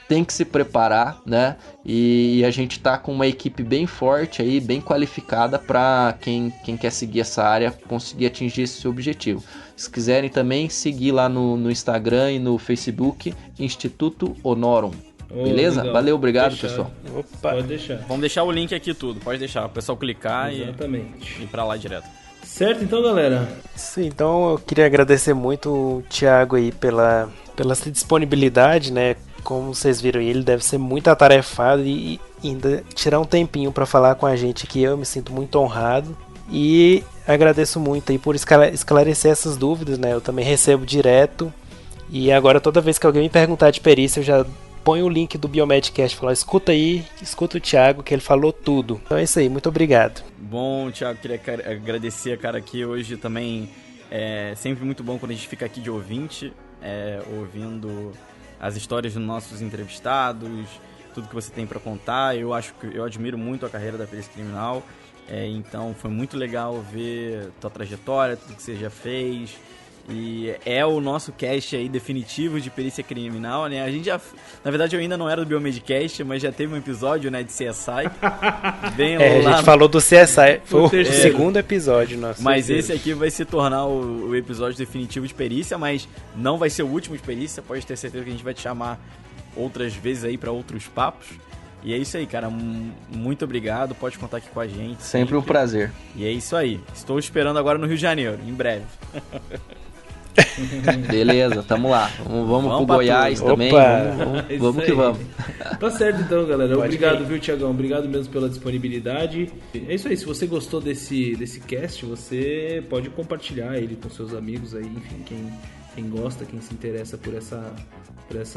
tem que se preparar, né? E a gente tá com uma equipe bem forte aí, bem qualificada para quem quer seguir essa área conseguir atingir esse objetivo. Se quiserem também seguir lá no Instagram e no Facebook, Instituto Honorum. Beleza? Legal. Valeu, obrigado, pessoal. Opa. Pode deixar. Vamos deixar o link aqui tudo, pode deixar. O pessoal clicar e ir pra lá direto. Certo, então, galera. Sim, então eu queria agradecer muito o Thiago aí pela essa disponibilidade, né? Como vocês viram, ele deve ser muito atarefado e ainda tirar um tempinho para falar com a gente aqui. Eu me sinto muito honrado e agradeço muito aí por esclarecer essas dúvidas, né? Eu também recebo direto E agora toda vez que alguém me perguntar de perícia, eu já ponho o link do Biomedcast e falo, escuta aí, escuta o Thiago, que ele falou tudo. Então é isso aí, muito obrigado. Bom, Thiago, queria agradecer, cara, aqui hoje também. É sempre muito bom quando a gente fica aqui de ouvinte, ouvindo as histórias dos nossos entrevistados, tudo que você tem para contar. Eu admiro muito a carreira da perícia criminal, então foi muito legal ver tua trajetória, tudo que você já fez. E é o nosso cast aí definitivo de perícia criminal, né? A gente já, na verdade eu ainda não era do Biomedcast, mas já teve um episódio, né, de CSI. Bem a gente falou do CSI, foi o segundo episódio nosso. Mas esse aqui vai se tornar o episódio definitivo de perícia, mas não vai ser o último de perícia, pode ter certeza que a gente vai te chamar outras vezes aí para outros papos. E é isso aí, cara, muito obrigado, pode contar aqui com a gente. Sempre um prazer. E é isso aí, estou esperando agora no Rio de Janeiro, em breve. Beleza, tamo lá. Vamos pro Goiás tudo. também. Vamos que vamos. Tá certo então, galera. Obrigado, viu, Thiagão? Obrigado mesmo pela disponibilidade. É isso aí. Se você gostou desse cast, você pode compartilhar ele com seus amigos aí, enfim, quem gosta, quem se interessa por essa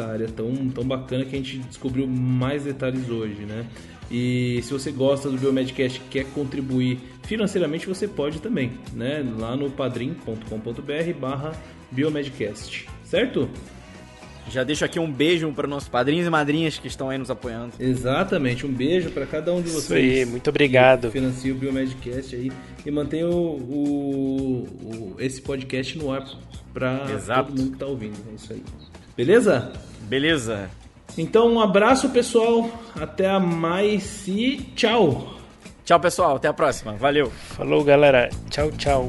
área tão bacana que a gente descobriu mais detalhes hoje, né? E se você gosta do Biomedcast e quer contribuir financeiramente, você pode também, né? Lá no padrim.com.br/Biomedcast, certo? Já deixo aqui um beijo para nossos padrinhos e madrinhas que estão aí nos apoiando. Exatamente, um beijo para cada um de vocês. Isso aí, muito obrigado. Financia o Biomedcast aí e mantenha esse podcast no ar para todo mundo que tá ouvindo. É isso aí. Beleza? Beleza. Então, um abraço, pessoal. Até a mais e tchau. Tchau, pessoal. Até a próxima. Valeu. Falou, galera. Tchau, tchau.